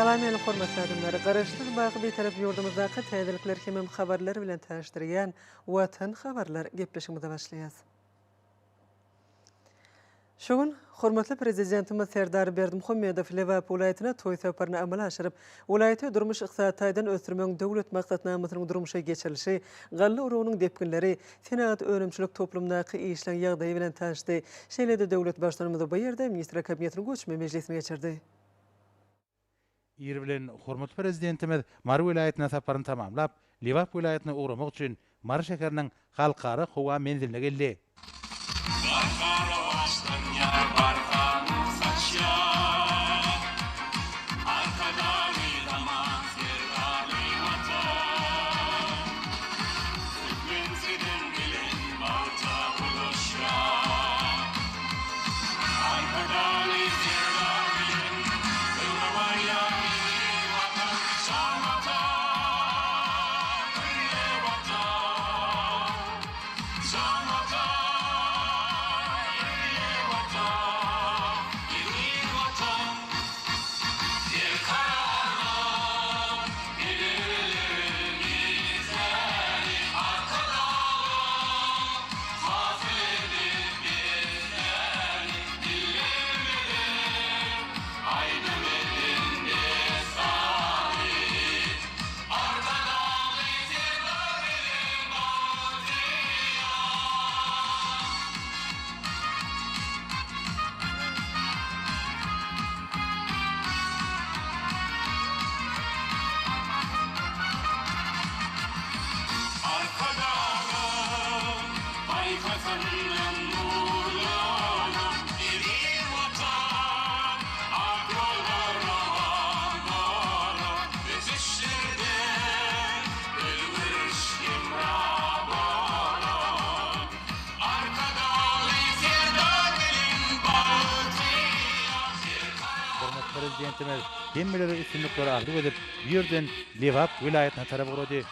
Salam ýaly hormatly adamlar. Garaşlyk bagy betarap ýurdumyzdaky täzelikler hemem habarlar bilen täşdirýän Watan habarlar gepleşigimize başlaýas. Şoň hormatly prezidentimiz Serdar Berdimuhammedow Lewap welaýatyna toý saparyny amala aşyryp, welaýaty durmuş ykdysadydan ösürmeň döwlet maksatnamasynyň durmuşa geçirilişi, gally urugynyň depkinleri, senat öňümçilik toplumdaky işleň ýagdaýy bilen täşdi. Şeýle-de döwlet başlanymyzy bu ýerde ministra kabinetiniň göçme mejlisine geçirdi. Ýer bilen hormatly prezidentimiz Mary welaýatyna saparyny tamamlap, Lewap welaýatyna ugramak üçin Mary şäheriniň halkara howa menziline geldi. Prezidentimiz hemmeleri üstünlükleri arzu edip birden Lewap welaýatyna tarap urady.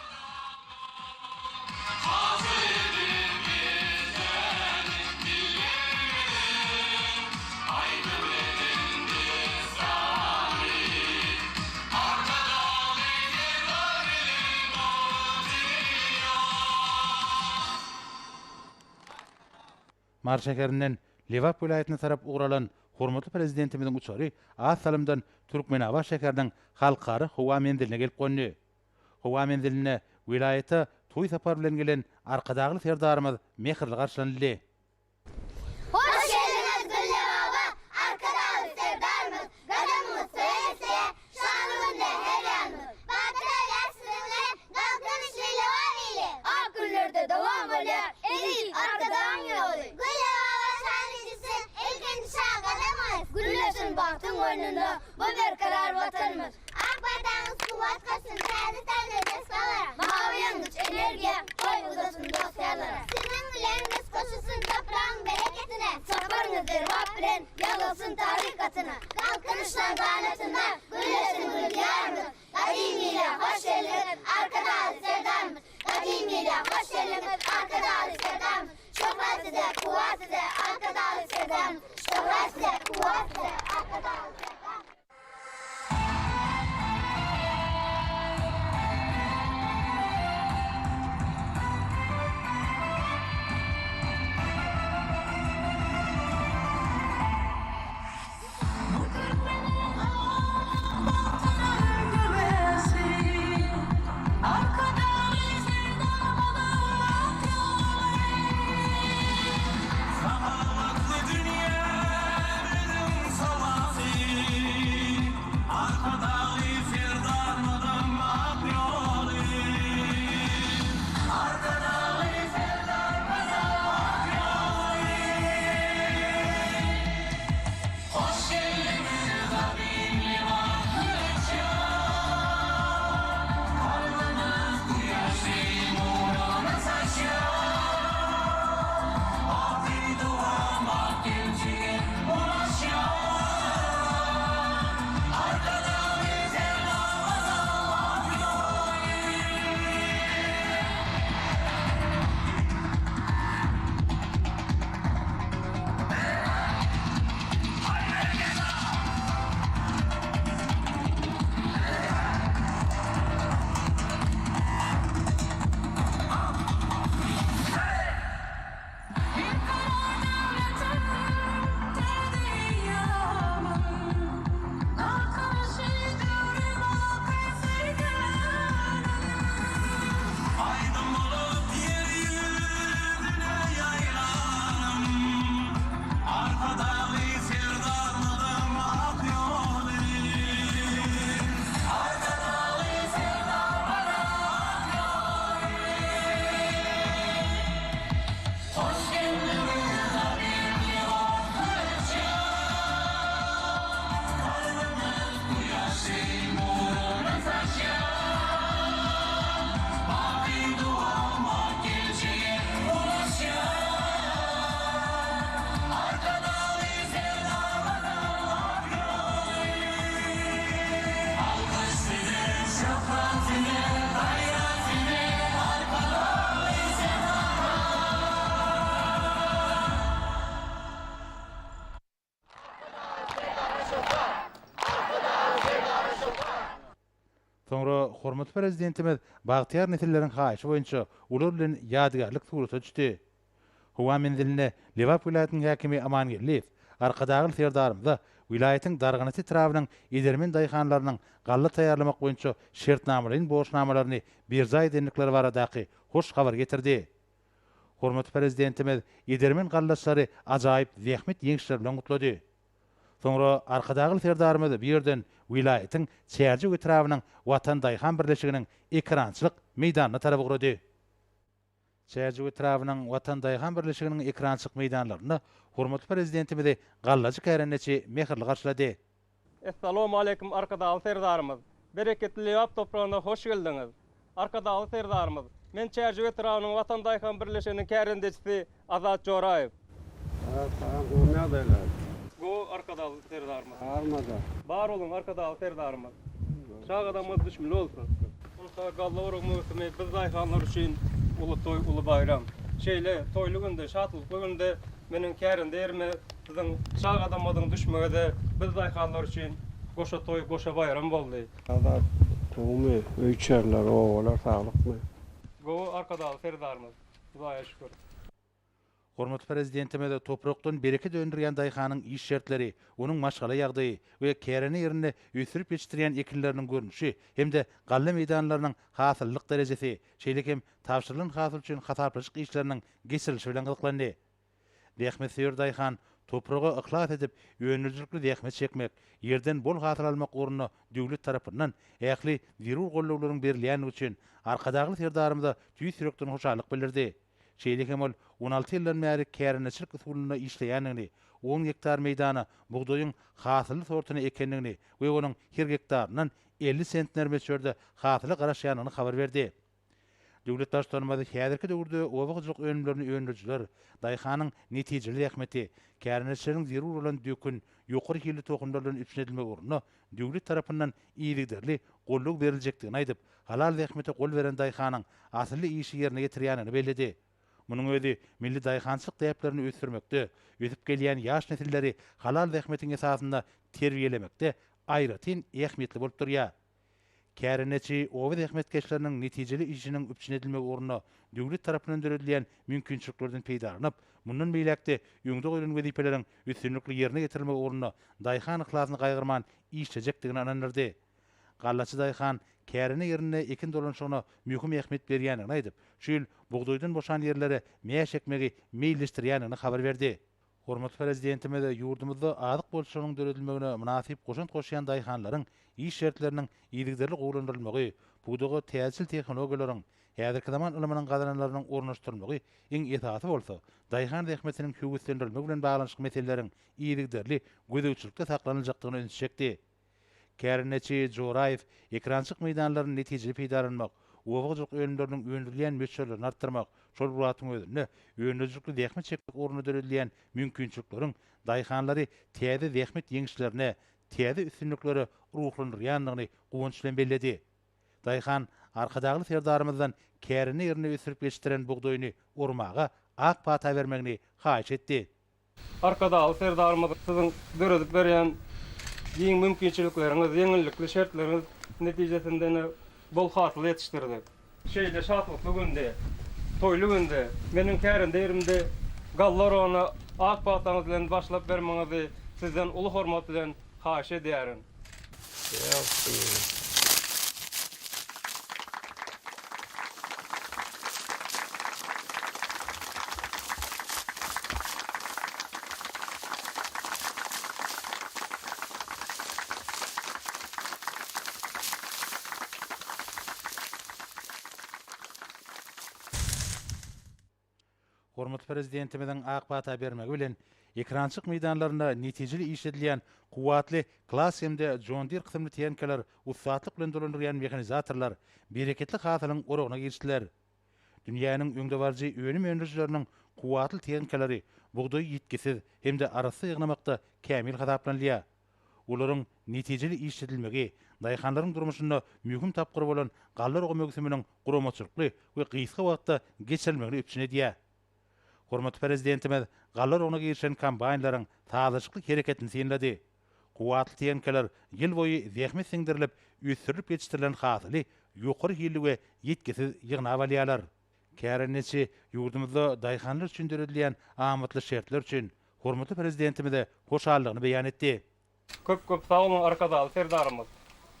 Mary şäherinden Lewap welaýatyna tarap uralan hormatly prezidentimiziň uçary Asalymdan Türkmenawa şäheriniň halkary howa menziline gelip gönni. Howa menziline welaýata toý sapar bilen gelen arkadagly serdarymyz mehirli garşylandy. Hoş geldiniz Güllewap'a, arkadaşlar serdarımız, gadamımız söylese, şanımızda her yanımız. Batıralar sizinle, kalkınışıyla var ile. Ak günlerde devam oluyor, erik arkadan yolu. Güllewap'a şanlıcısı, ilkin şah gadamız. Güllesin baktın oyununda, bu bir karar vatanımız. Ak bardağınız kuvat kasın, tadı tadı deskalara. Mavi yandıç enerjiye, koy uzasın dosyalara. Sizin güleriniz koşusun toprağın bereketine. Saparınız Lewap bilen, yalılsın tarikatına. Kalkınışlar bağlatına, güllesin gülüyarımız. Kadimiyle hoş geldiniz, arkadaşlar sevdamız. Kadimiyle hoş geldiniz, arkadaşlar sevdamız. Şofra size, kuva size, arkadaşlar sevdamız. Şofra size, kuva size, arkadaşlar sevdamız. Sonra hormatly prezidentimiz Bagtyar Netillerin haýyşy boýunça ular bilen ýadygarlyk surata düşdi. Howa menziline Lewap vilayatynyň häkimi Amangeliýew arkadagy serdarymyza vilayatyň dargany titrawynyň edermen daýhanlarynyň galla taýýarlamak boýunça şertnamalaryň boşnamalaryny berza edenlikleri baradaky hoş habar getirdi. Hormatly prezidentimiz edermen gallaçlary ajaýyp zähmet ýeňişler bilen gutlady. Sonra arkadagy serdarymyz birden vilayatyň çärji etrawynyň Watan Daýhan birleşiginiň ekrançylyk meýdanyna tarap gurady. Çärji etrawynyň Watan Daýhan birleşiginiň ekrançylyk meýdanlaryny hormatly prezidentimiz gallaçy kärenneçi mehirli garşylady. Assalamu alaykum arkadaşlar serdarymyz. Bereketli Lewap toprağına hoş geldiniz. Arkadaşlar serdarymyz. Men Çärji etrawynyň Watan Daýhan birleşiginiň kärendeçisi Azat Joraýew. Go arkadaşlar serdarymyz. Bar olun arkadaşlar serdarymyz. Şağadamyz düşmeli olsun. Olsa galla urugmy biz daýhanlar üçin ulu toy, ulu bayram. Şeýle toyly günde, şatlyk günde meniň kärinde erme biziň şağadamyzyň düşmegede biz daýhanlar üçin goşa toy, goşa bayram boldy. Ada toğumu, öýçerler, oğlar, sağlıklı. Go arkadaşlar serdarymyz. Hudaýa şükür. Hormatly prezidentimiz toprakdan bereket döndürýän daýhanyň iş şertleri, onuň maşgala ýagdaýy we käreni ýerine ösürip ýetişdirýän ekinleriniň görnüşi hemde galla meýdanlarynyň hasyllyk derejesi, şeýlekem tapşyrylan hasyl üçin hataplyk işleriniň geçirilişi bilen gyzyklandy. Rehmet Seýür Daýhan topraga yklas edip ýönürjükli rehmet çekmek, ýerden bol hasyl almak ugruna döwlet tarapyndan ähli zerur gollawlaryň berilýäni üçin arkadagy serdarymyza tüý sürekden hoşallyk bildirdi. Şeýlekem ol 16 ýyldan bäri kärençilik usulyna işleýänini, 10 hektar meýdana bugdoýyň hasyly sortuny ekenligini we onuň her hektaryndan 50 sentner meçörde hasyly garaşýanyny habar berdi. Döwlet başdanmazy häzirki döwürde owagçylyk önümlerini öňürjüler, daýhanyň netijeli ähmeti, kärençileriň zerur bolan dökün, ýokary hili tohumlaryň üpsünedilmek ugruna döwlet tarapyndan iýilikderli golluk beriljekdigini aýdyp, halal ähmete gol beren daýhanyň asly işi ýerine getirýänini bellädi. Munyň özi milli daýhançylyk täplerini ösürmekde, ösüp gelýän ýaş nesilleri halal ähmetiň esasynda terbiýelemekde aýratyn ähmetli bolup durýar. Kärençi owy ähmetkeşleriniň netijeli işiniň üpsünedilmek ugruna döwlet tarapyndan döredilýän mümkinçiliklerden peýdalanyp, mundan beýlekde ýöňde goýulan wezipeleriň üstünlikli ýerine getirilmek ugruna daýhan ihlasyny gaýgyrman işlejekdigini anandyrdy. Gallaçy daýhan kärine ýerine ekin dolanşygyna mühim ähmet berýänini aýdyp, şu ýyl bugdoýdan boşan ýerlere meýe çekmegi meýilleşdirýänini habar berdi. Hormatly prezidentimiz ýurdumyzda azyk bolşanyň döredilmegine münasip goşant goşýan daýhanlaryň iş şertleriniň iýilikderli gowlandyrylmagy, budagy täsil tehnologiýalaryň häzirki zaman ylymynyň gazananlarynyň ornaşdyrylmagy iň esasy bolsa, daýhan ähmetiniň höwüslendirilmegi bilen baglanyşyk meseleleriň iýilikderli gözegçilikde saklanyljakdygyny öňsüçekdi. Kärençi Joraýew ekrançyk meýdanlaryny netijeli peýdalanmak, owagçylyk önümleriniň öňürilýän meçhullerini artdyrmak, şol buratyň özünde öňürilýän zähmet çekmek ugruna döredilýän mümkinçilikleriň daýhanlary täze zähmet ýeňişlerine, täze üstünlikleri ruhlandyrýanlygyny gowunç bilen belledi. Daýhan arkadagy serdarymyzdan kärini ýerine ösürip ýetişdiren bugdoýuny urmaga ak pata bermegini haýyş etdi. Arkadaşlar serdarymyz siziň döredip berýän ýeň mümkinçilikleriniz, ýeňillikli şertleriniz netijesinde bol hasyl ýetişdirdik. Şeýle şatlyk günde, toyly günde, meniň kärinde ýerimde gallar ona ak pataňyz bilen başlap bermeňizi sizden uly hormat bilen haýyş edýärin. Hormatly prezidentimiziň ak pata bermegi bilen ekrançyk meýdanlarynda netijeli işledilýän kuwatly klass hemde John Deere kysymly tehnikler, ustatlyk bilen dolandyrýan mehanizatorlar bereketli hasylyň oraguna girişdiler. Dünýäniň öňde barjy önüm öňürjüleriniň kuwatly tehnikleri bugdoý ýetkisiz hemde arasy ýygnamakda kämil hasaplanýar. Olaryň netijeli işledilmegi daýhanlaryň durmuşynda mühim tapgyr bolan gallar ogmögsüminiň guramaçylykly we gysga wagtda geçirilmegini öpçünedýär. Hormatly prezidentimiz gallar ona girişen kombaynlaryň tazyçykluk hereketini synlady. kuwatly teňkeler ýyl boýy zähmet siňdirilip üýtürilip ýetişdirilen hasyly ýokary hili ýetkisiz ýygnap alýarlar. Kärençi ýurdumyzda daýhanlar üçin döredilen amatly şertler üçin hormatly prezidentimize hoşallygyny beýan etdi. Köp sağ olun arkadaşlar serdarymyz.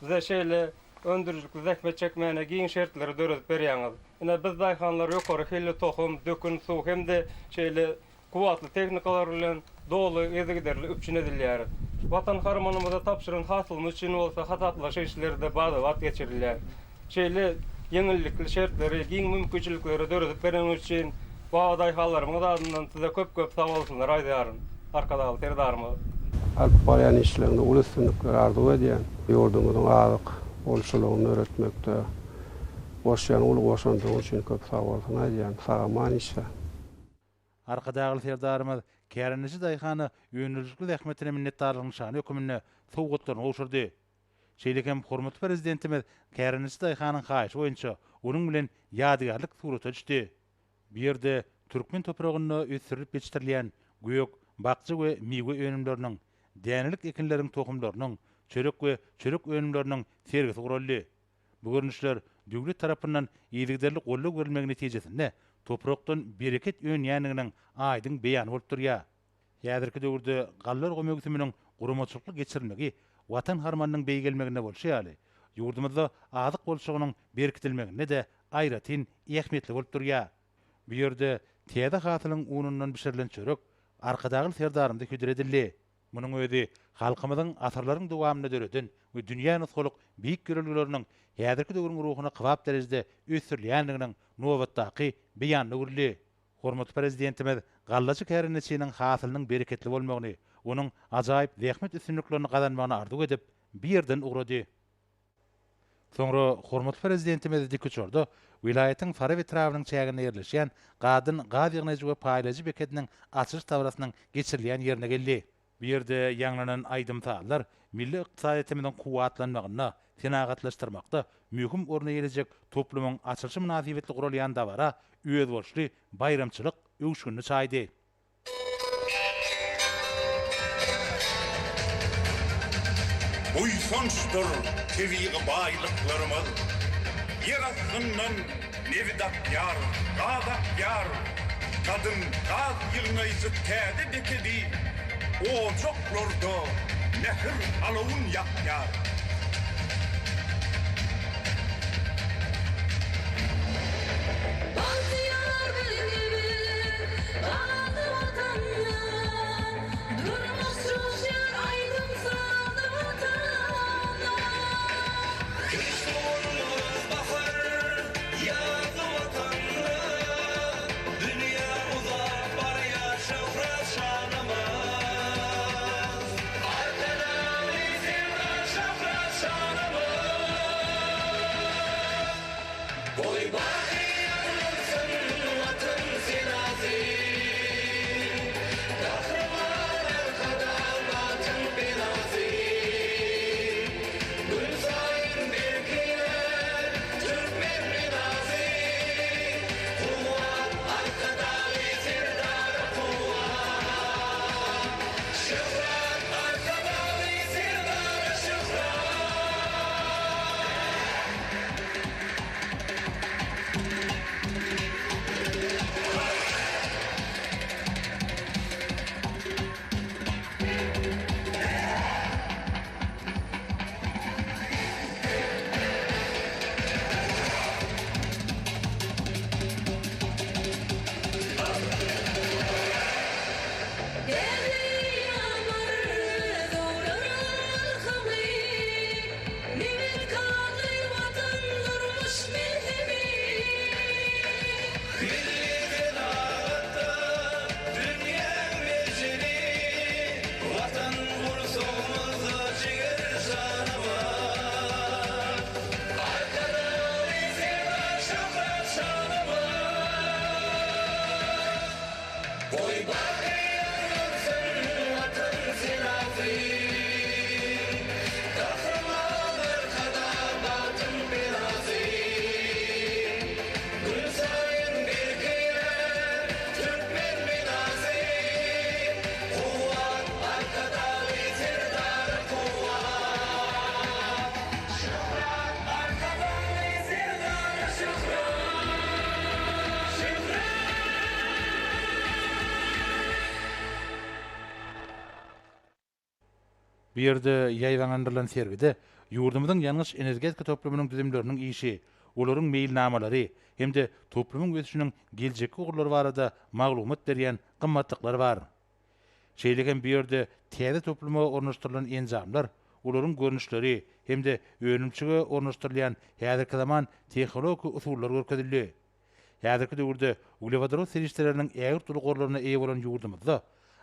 Bize şeýle öndürjükli zähmet çekmäne giň şertleri döredip berýäňiz. Ine biz daýhanlar ýokary hili tohum, dökün, suw hemde şeýle kuwatly tehnikalar bilen dolu ýergiderli üpçün edilýär. Watan harmanymyza tapşyrylan hasylymyz üçin bolsa hatatly şeýlerde bada wagt geçirilýär. Şeýle yeňillikli şertleri, giň mümkinçilikleri döredip beren üçin bu daýhanlarymyň adyndan size köp sag bolsunlar aýdýaryn. Arkadaşlar serdarymyz. Alyp barýan işlerinde ulu üstünlikler arzu edýän ýurdumyzyň azyk bolşulygyny öğretmekde boşýan ulu boşandygy üçin köp sag bolsun aýdýan. Sagaman işler. Arkadaşlar serdarymyz Kärençi daýhany ýönüljükli zähmetine minnetdarlygyny şany hökümine sowgatlaryny owşurdy. Şeýlekem hormatly prezidentimiz Kärençi daýhanyň haýyşy boýunça onuň bilen ýadygarlyk surata düşdi. Bu ýerde türkmen topragyny ösürip ýetişdirilýän göýök, bakçy we miwe önümleriniň, dänilik ekinleriň tohumlarynyň, çörek we çörek önümleriniň sergisi guruldy. Bu görnüşler döwlet tarapyndan ýygyderlik golluk berilmegi netijesinde toprakdan bereket öňýänliginiň aýdyň beýany bolup durýar. Häzirki döwürde gallar gömegitimiň gurumaçylyk geçirilmegi watan harmanynyň beýgelmegine bolşýaly. Ýurdumyzda azyk bolşugynyň berkitilmegine de aýratyn ähmiýetli bolup durýar. Bu ýerde täze hasylyň unundan bişirilen çörek arkadaşlar serdarymda küdredildi. Munyň özi halkymyzyň asarlaryň dowamyna döreden we dünýäni soluk biýik görülgeleriniň häzirki döwrüň ruhuny kybap derejede ösürilýänliginiň nowatdaky beýanyny urildi. Hormatly prezidentimiz gallaçy Kärençiniň hasylynyň bereketli bolmagyny, onuň ajaýyp zähmet üstünliklerini gazanmagyny arzu edip bir ýerden ugrady. Soňra hormatly prezidentimiz Dikuçorda vilayatyň Fara etrawynyň çägine ýerleşýän Gadyn gaz ýygnajy we paýlajy beketiniň açyş tawrasynyň geçirilýän ýerine geldi. Bu ýerde ýanglanan aýdymsallar milli ykdysadymyzyň kuwatlanmagyna, tenagatlaşdyrmakda mühim orna ýetirjek toplumyň açylşy münasibetli gurulýan dabara öýüz bolşly bayramçylyk öwüşgünni çaýdy. Uysonçtur tevigi baylıklarımız, yer altından nevidat yar, gadat yar, kadın gaz yığınayıcı täze bekedi, o çoklarda nehir alavun yak yar. Bazıyalar benim gibi, ağladı vatanına, durmaz çoşer aydın sağdı vatana. Kışlarımız bahar, yağdı vatanına, dünya uzak var ya şöhret şanımız. Arkada bizim var şöhret şanımız. Boy bakı yanılsın vatan sinazi, kahraman arkada vatan binazi. Gün sayın berkiler Türkmen binazi, kuvat arkada serdar kuvat, şöhret arkada serdar şöhret. Bu ýerde ýaýwanlandyrylan sergide ýurdumyzyň ýalňyş energetika toplumynyň düzümleriniň işi, olaryň meýilnamalary hemde toplumyň ösüşiniň geljekki ugurlary barada maglumat berýän gymmatlyklar bar. Şeýlegen bir ýerde täze topluma ornaşdyrylan enzamlar, olaryň görnüşleri hemde önümçige ornaşdyrylýan häzirki zaman tehnologik usullary görkezildi. Häzirki döwürde uglevodorod serişleriniň ägir tulgorlaryna eýe bolan ýurdumyzda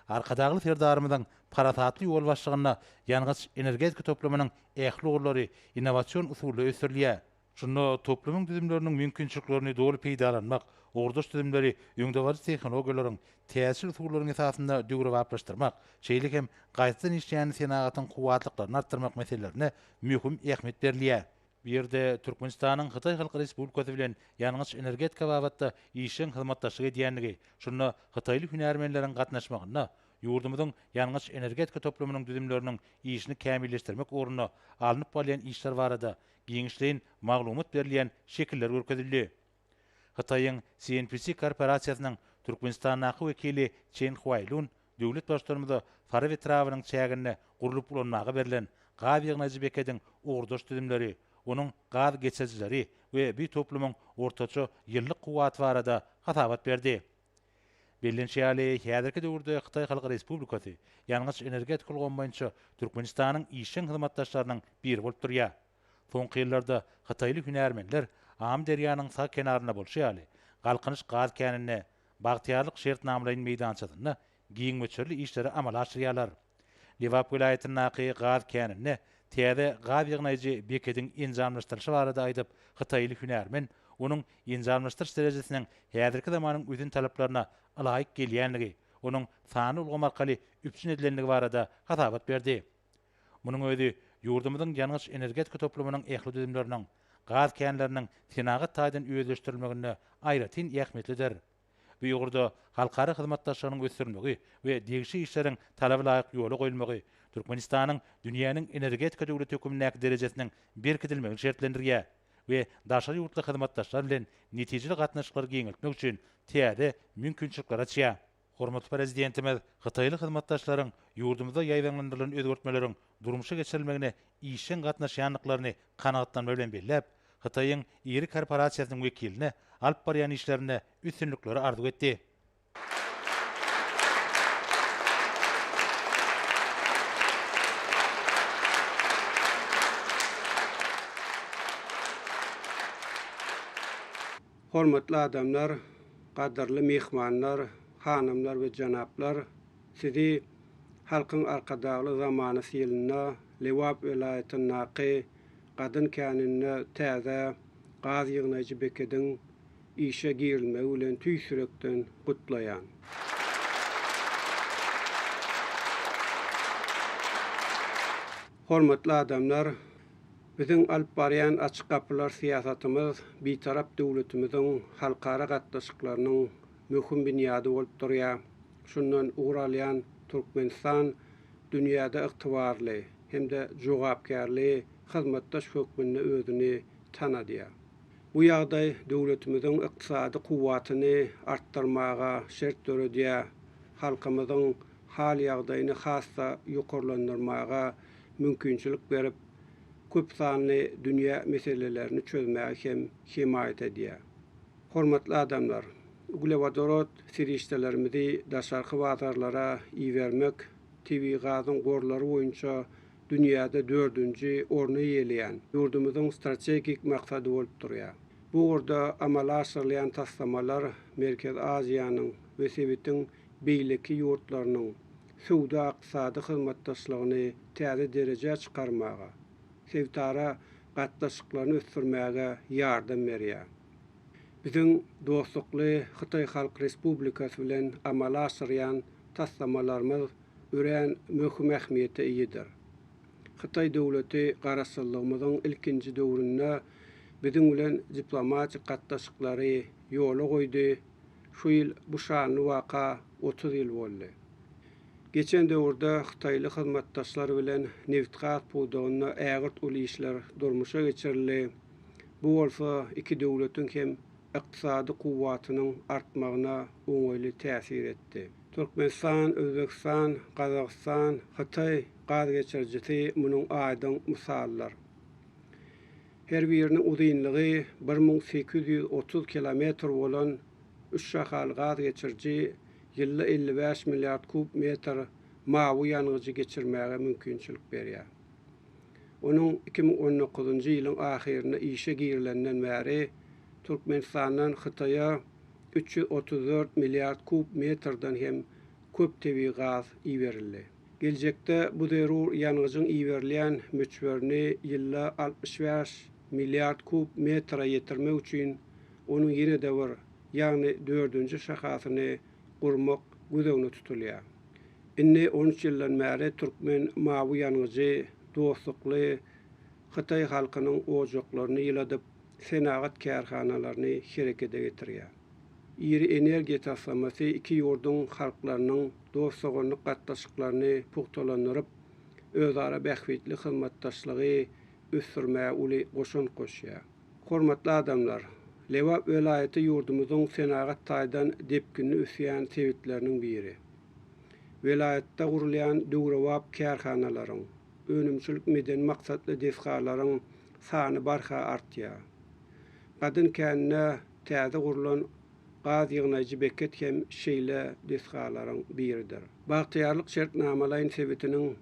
arkadagy serdarymyzyň paratatly ýol başlygyna ýalňyş energetika toplumynyň ähli ugurlary innowasion usuly ösürilýär. Şunu toplumyň düzümleriniň mümkinçiliklerini dogry peýdalanmak, ordaş düzümleri ýöňdewary tehnologiýalaryň täsir usullaryň esasynda döwre waplaşdyrmak, şeýle hem gaýtadan işleýän senagatyň kuwatlyklaryny artdyrmak meselelerine mühim ähmiýet berilýär. Bu ýerde Türkmenistanyň Hytaý Halky Respublikasy bilen ýalňyş energetika babatda işin hyzmatdaşlyk edýänligi, şunu Hytaýly hünärmenleriň gatnaşmagyna, ýurdumyzyň ýalňyş energetika toplumynyň düzümleriniň işini kämilleşdirmek ugruna alınıp bolýan işler barada giňişleýin maglumat berilýän şekiller görkezildi. Hytaýyň CNPC korporasiýasynyň Türkmenistanyň wekili Chen Huaylun döwlet başlarymyza Farwy Trawynyň çägine gurulyp ulanmagy berilen gaz ýygnaýjy bekediň ugurdaş düzümleri, onuň gaz geçejileri we bir toplumyň ortaça ýyllyk kuwaty barada hatabat berdi. Bilinçýäli häzirki döwürde Hytaý Halky Respublikasy ýalňyş energetika ulgamy boýunça Türkmenistanyň işin hyzmatdaşlarynyň biri bolup durýar. Soňky ýyllarda Hytaýly hünärmenler Am derýanyň sag kenaryna bolşýaly, galkynyş gaz känine, bagtyarlyk şert namlaryň meýdançasyna giňmeçerli işleri amala aşyrýarlar. Liwap vilayatynyň naky gaz känine täze gaz ýygnaýjy bekediň enzamlaşdyryşy barada aýdyp Hytaýly hünärmen onuň enzamlaşdyryş derejesiniň häzirki zamanyň özüň talaplaryna alaýyk gelýänligi, onuň sany ulgamy arkaly üpsün edilenligi barada hatabat berdi. Munyň özi ýurdumyzyň ýalňyş energetika toplumynyň ähli düzümleriniň gaz känleriniň senagat taýdan öýleşdirilmegine aýratyn ähmiýetlidir. Bu ýurda halkara hyzmatdaşlygynyň ösürmegi we degişi işleriň talaba laýyk ýola goýulmagy Türkmenistanyň dünýäniň energetika döwleti hökümlük derejesiniň berkitilmegi şertlendirýär we daşary ýurtly hyzmatdaşlar bilen netijeli gatnaşyklary giňeltmek üçin täze mümkinçilikler açýar. Hormatly prezidentimiz Hytaýly hyzmatdaşlaryň ýurdumyzda ýaýwanlandyrylan özgertmeleriň durmuşa geçirilmegine işin gatnaşýanlyklaryny kanagatlanma bilen belläp, Hytaýyň iri korporasiýasynyň wekiline alyp barýan işlerine üstünlikleri arzu etdi. Hormatly adamlar, gadarly mehmanlar, hanymlar we janaplar, sizi halkyň arkadagly zamany sylyna Liwap vilayatynyň naky gadyn känine täze gaz ýygnaýjy bekediň işe girilmegi bilen tüýsürekden gutlaýan. Hormatly adamlar, biziň alyp barýan açyk kapylar siýasatymyz bitarap döwletimiziň halkara gatnaşyklarynyň möhüm bünyady bolup durýar. Şundan ugralýan Türkmenistan dünýäde ygtybarly hemde jogapkärli hyzmatdaş hökmünde özüni tanadýar. Bu ýagdaý döwletimiziň ykdysady kuwatyny artdyrmaga şert töredýär. Halkymyzyň hal ýagdaýyny hassa ýokarlandyrmaga mümkinçilik berip, köp sanly dünýä meselelerini çözmäge hem himayet edýär. Hormatly adamlar, uglevodorod serişdelerimizi daşarky bazarlara iýermek TV gazyň gorlary boýunça dünýäde 4-nji orny ýeleýän ýurdumyzyň strategik maksady bolup durýar. Bu orada amala aşyrylýan taslamalar Merkez Aziýanyň we Sowetiň beýleki ýurtlarynyň suwda aqsady hyzmatdaşlygyny täze derejä çykarmaga, sevtara gatnaşyklaryny ösürmäge ýardam berýär. Biziň dostlukly Hytaý Halky Respublikasy bilen amala aşyrýan taslamalarymyz ören möhüm ähmiýete iýidir. Hytaý döwleti garaşdyrlygymyzyň ilkinji döwründe biziň bilen diplomatik gatnaşyklary ýola goýdy. Şu ýyl bu şanly waka 30 ýyl boldy. Geçen döwürde Hytaýly hyzmatdaşlar bilen neft gaz puwdagyna ägirt uly işler durmuşa geçirildi. Bu bolsa iki döwletiň hem ykdysady kuwatynyň artmagyna oňaýly täsir etdi. Türkmenistan, Özbekistan, Kazakistan, Hytaý gaz geçirjisi munun aýdyň misallar. Her birinin uzunlygy 1830 kilometr bolan 3 şahal gaz geçirji ýylda 55 milyard kub metr mawy ýanyjy geçirmäge mümkinçilik berýär. Onun 2019-njy ýylyň ahirine işe girilenden bäri Türkmenistandan Hytaýa 334 milyard kub metrden hem köp tebii gaz iýerildi. Gelecekde bu zerur ýanyjyň iýerilýän möçberini ýylda 65 milyard kub metra ýetirmek üçin onuň ýene de bir ýagny 4-nji şahasyny gurmak gözegine tutulýar. Inni 13 ýyldan bäri türkmen mawy ýanyjy dostlukly Hytaý halkynyň ojaklaryny ýyladyp senagat kärhanalaryny herekete getirýär. Iri energiýa taslamasy iki ýurdun halklarynyň dostlugyny gatnaşyklaryny pugtalandyryp özara bähwetli hyzmatdaşlygy ösürmäge uly goşun goşýar. Hormatly adamlar, Lewap welaýaty ýurdumyzyň senagat taýdan depkinli ösýän sebitleriniň biri. Welaýatda gurulýan döwrewap kärhanalaryň, önümçilik meden maksatly desgalaryň sany barha artýar. Gadyn känne täze gurulan gaz ýygnaýjy beket hem şeýle desgalaryň biridir. Bagtyarlyk şertnamalaryň sebitiniň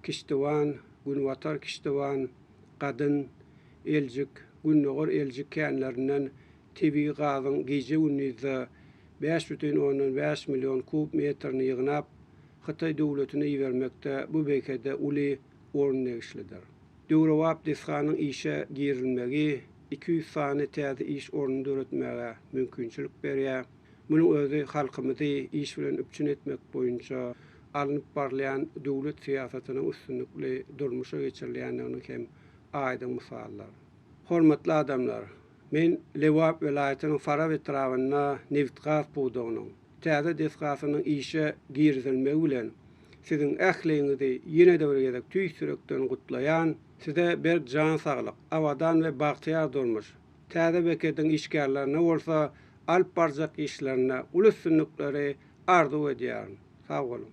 Kişdiwan, Günwatar Kişdiwan, Gadyn, Eljik, Günnogor Eljik känlerinden tebii gazyň gije günüzde 5,5 milyon kub metrini ýygnap Hytaý döwletine iýermekde bu bekede uly ornegişlidir. Döwrewap desganyň işe girilmegi 200 sany täze iş ornuny döretmäge mümkinçilik berýär. Munyň özi halkymyzy iş bilen üpçün etmek boýunça alınıp barlayan döwlet siýasatynyň üstünlikli durmuşa geçirilýändigini hem aýdyň misallar. Hormatly adamlar, men Lewap welaýatynyň Fara etrawyna neft gaz puwdugynyň täze desgasynyň işe girilmegi bilen siziň ähliňizi ýene de bir gezek tüýsürekden gutlaýan, size bir can saglyk, awadan we bagtyar durmuş täze beketiň işgärlerine bolsa alp barjak işlerine uly üstünlikleri arzu edýär. Sag bolun.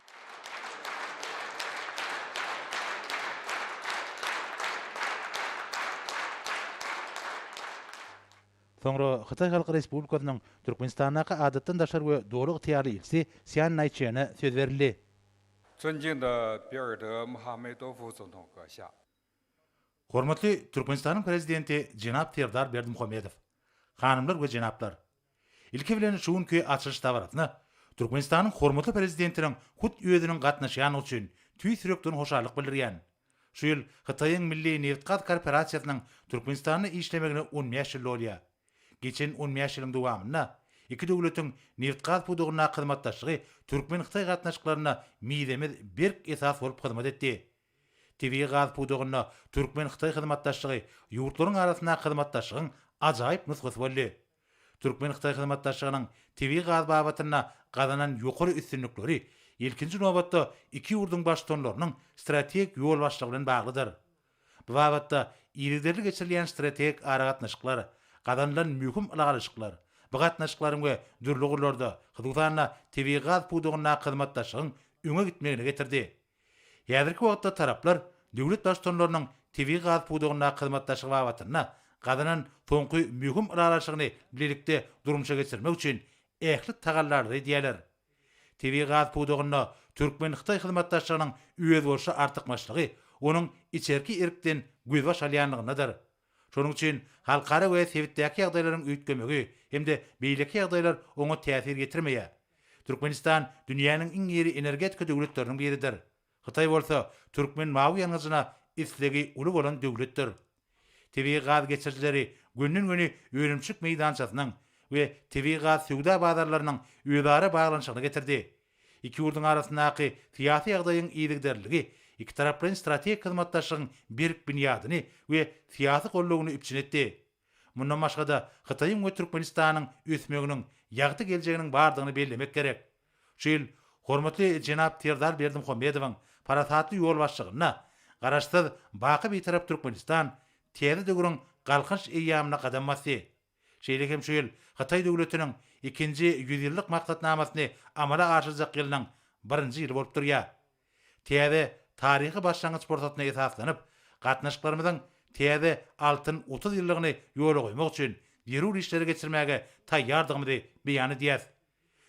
Soňra Hytaý Halky Respublikasynyň Türkmenistanaky adatdan daşar we dogry ýaly ilsi Sian Naýçyna söz berildi. 尊敬的比尔德·穆罕梅多夫总统阁下， Hormatly Türkmenistanyň prezidenti Jenap Serdar Berdimuhammedow, hanymlar we jenaplar. Ilki bilen şu günkü açyş dabaratyny Türkmenistanyň hormatly prezidentiniň hut öýüdiniň gatnaşýany üçin tüýsürekden hoşarlyk bildirýän. Şu ýyl Hytaýyň Milli Neft gaz korporasiýasynyň Türkmenistany işlemegine 10 ýyl bolýar. Geçen 10 ýylyň dowamynda iki döwletiň neft gaz puwdugyna hyzmatdaşlygy Türkmen Hytaý gatnaşyklaryna miýdemiz berk esas bolup hyzmat etdi. Tebii gaz puwdugyna Türkmen Hytaý hyzmatdaşlygy ýurtlaryň arasynda hyzmatdaşlygyň ajaýyp nusgasy boldy. Türkmen Hytaý hyzmatdaşlygynyň tebii gaz babatyna gazanan ýokary üstünlikleri ilkinji nowatda iki ýurduň başçylarynyň strategik ýol başlygy bilen baglydyr. Bu babatda ýerderli geçirilýän strategik aragatnaşyklar, gazanlan mühim alagalyşyklar, bu gatnaşyklaryň we dürlügürlerde Hyzmatdaşlygyna tebii gaz puwdugyna hyzmatdaşlygyň öňe gitmegine getirdi. Häzirki wagtda taraplar döwlet başçylarynyň tebii gaz puwdugyna hyzmatdaşlygy babatyna gazanan soňky mühim alagalyşygyny birlikde durmuşa geçirmek üçin ähli tagallary diýerler. Tebii gaz puwdugyna Türkmen Hytaý hyzmatdaşlygynyň üýe bolşy artykmaçlygy onuň içerki erkden gözbaş alýanlygynadyr. Şonuň üçin halkara we sebitdäki ýagdaýlaryň üýtgemegi hemde beýleki ýagdaýlar oňa täsir getirmeýär. Türkmenistan dünýäniň iň ýeri energetika döwletleriniň biridir. Hytaý bolsa türkmen mawy ýanyjyna isligi uly bolan döwletdir. Tebii gaz geçirjileri günnün-güni öýrümçik meýdançasynyň we tebii gaz söwda bazarlarynyň öýdara baglanşygyny getirdi. İki ýurduň arasyndaky syýasy ýagdaýyň iýdigderligi iki taraplyň strategik hyzmatdaşlygyň berk binýadyny we syýasy gollugyny üpçün etdi. Mundan başga da Hytaýyň we Türkmenistanyň ösmeginiň ýagty geljeginiň bardygyny bellemek gerek. Şu ýyl hormatly Jenap Serdar Berdimuhammedowyň parasatly ýol başlygyna garaşsyz baky bir tarap Türkmenistan täze döwrüň galkynç eýýamyna gadam basdy. Şeýle hem şu ýyl Hytaý döwletiniň ikinji 100 ýyllyk maksatnamasyny amala aşyrjak ýylynyň 1-nji ýyly bolup durýar. Täze tarihi başlangıç portatyna esaslanyp, gatnaşyklarymyzyň täze altyn 30 ýyllygyny ýola goýmak üçin ýerul işleri geçirmäge taýýardygymyzy beýan edýär.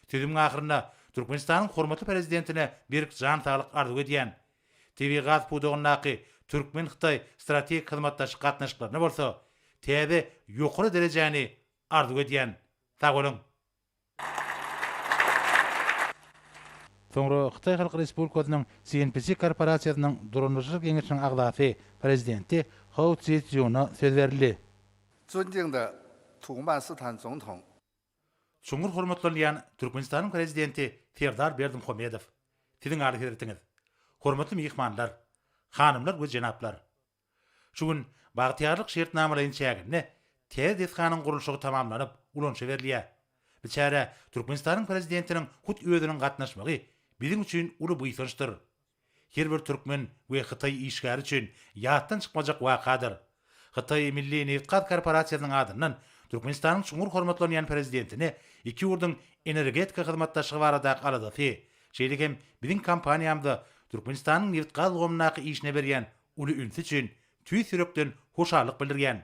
Tüzüm ahyrynda Türkmenistanyň hormatly prezidentine bir jan saglyk arzu edýän. TV gaz pudugynaky Türkmen-Xitay strategik hyzmatdaşlyk gatnaşyklaryna bolsa, täze ýokary derejäni arzu edýän. Sag bolun. Soňra Xitay Halk Respublikasynyň CNPC korporasiýasynyň durumlaşyk geňişiniň agdasy prezidenti Hou Zhi-Juna söz berildi. 尊敬的土曼斯坦总统， Şuňur hormatlanýan Türkmenistanyň prezidenti Serdar Berdimuhamedov. Siziň aly hiretiňiz. Hormatly mehmanlar, hanymlar we jenaplar. Şugun bagtyarlyk şertnamalaryň çägini tez desganyň gurulşygy tamamlanyp, ulanşa berilýär. Biçare Türkmenistanyň prezidentiniň hut özüniň gatnaşmagy biziň üçin uly buysançdyr. Her bir türkmen we Xitay işgäri üçin ýatdan çykmajak wakadyr. Xitay Milli Neft Korporasiýasynyň adyndan Türkmenistanyň şuňur hormatlanýan prezidentini iki ýurduň energetika hyzmatdaşlygy barada aladasy. Şeýlekem biziň kampaniýamda Türkmenistanyň neft gaz gomnaky işine berýän uly ünsü üçin tüý sürekden hoşarlyk bildirýän.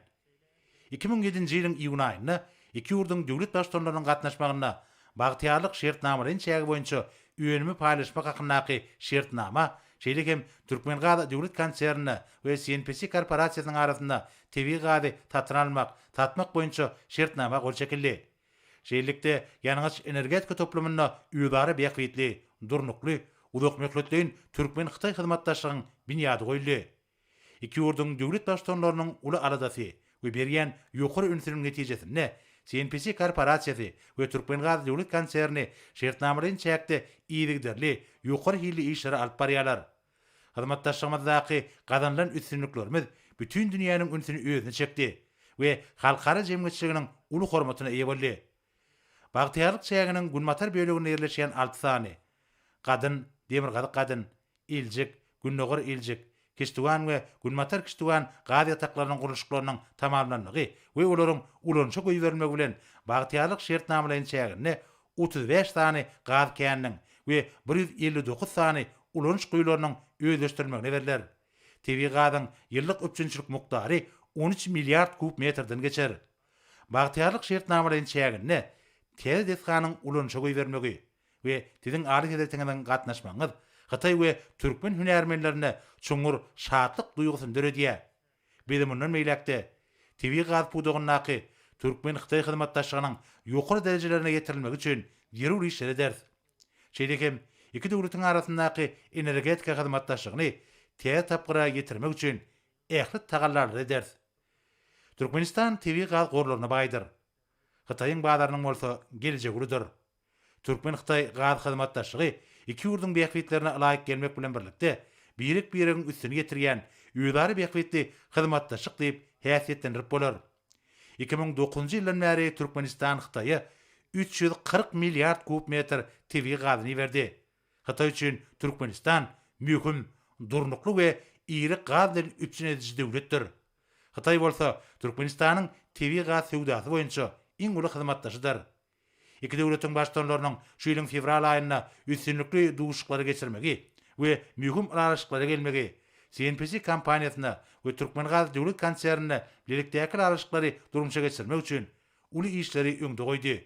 2007-nji ýylyň iýun aýynda iki ýurduň döwlet başçylarynyň gatnaşmagyna bagtyarlyk şertnamalaryň çägi boýunça öňümi paýlaşmak hakyndaky şertnama, şeýlekem Türkmen Gaz döwlet konsernine we CNPC korporasiýasynyň arasynda TV gazy tatyn almak, tatmak boýunça şertnama gol çekildi. Şeýlelikde ýalňyz energetika toplamyna ýüzary beýikli, durnukly, uzak möhletliň Türkmen-Xitay hyzmatdaşlygynyň bünyady goýuldy. Iki ýurduň döwlet başçylarynyň uly aladasy we berýän ýokary ünsüniň netijesinde CNPC korporasiýasy we Türkmen Gaz döwlet konserni şertnamalaryň çäkde iýdigderli, ýokary hilli işleri alyp barýarlar. Hyzmatdaşlygymyzdaky gazanlan üstünliklerimiz bütün dünýäniň ünsüni özüne çekdi we halkara jemgyýetçiliginiň uly hormatyna eýe boldy. Bagtyarlyk çäginiň Günmatar bölегinde ýerleşýän 6 sany Gadyn, Demirgazyk Gadyn, Iljik, Günnogar Iljik, Kiştugan we Günmatar Kiştugan gaz ýataklarynyň gurulşyklarynyň tamamlanmagy we olaryň ulanşa goýup berilmegi bilen bagtyarlyk şertnamalaryň çägini 35 sany gaz käniniň we 159 sany ulanş goýularynyň özleşdirmegine berilýär. TV gazyň ýyllyk öpçünçilik mukdary 13 milliard kub metrden geçer. Bagtyarlyk şertnamalaryň çägini tez desganyň ulanşa goýup bermegi we tiziň aly hedefiniň gatnaşmagyňyz Xitay we Türkmen hünärmenlerine çoňur şatlyk duýgusyny döredýär. Bizim mundan meýlekde TV gaz pudugynaky Türkmen-Xitay hyzmatdaşlygynyň ýokary derejelerine getirilmegi üçin ýerul işler eder. Şeýlekem iki döwletiň arasyndaky energetika hyzmatdaşlygyny täze tapgyra getirmek üçin ähli tagallar eder. Türkmenistan TV gaz gorlaryna baýdyr. Xitaýyň bazarynyň bolsa geljegi ulydyr. Türkmen-Xitay gaz hyzmatdaşlygy iki ýurduň beýikliklerine laýyk gelmek bilen birlikde birik-birigiň üstüne getirýän ýüzary beýiklikli hyzmatdaşlyk diýip häsiýetlendirip bolar. 2009-njy ýyldan bäri Türkmenistan Xitaýa 340 milliard kub metr TV gazyny berdi. Xitay üçin Türkmenistan mühim, durnukly we iri gaz bilen üpçün edici döwletdir. Xitay bolsa Türkmenistanyň TV gaz söwdasy boýunça iň uly hyzmatdaşydyr. İki döwletiň başçylarynyň şu ýylyň fevral aýynda üstünlikli duşuklary geçirmegi we mühim araşyklary gelmegi, CNPC kompaniýasyna we Türkmen Gaz döwlet konsernine birlikdäki araşyklary durumşa geçirmek üçin uly işleri öňde goýdy.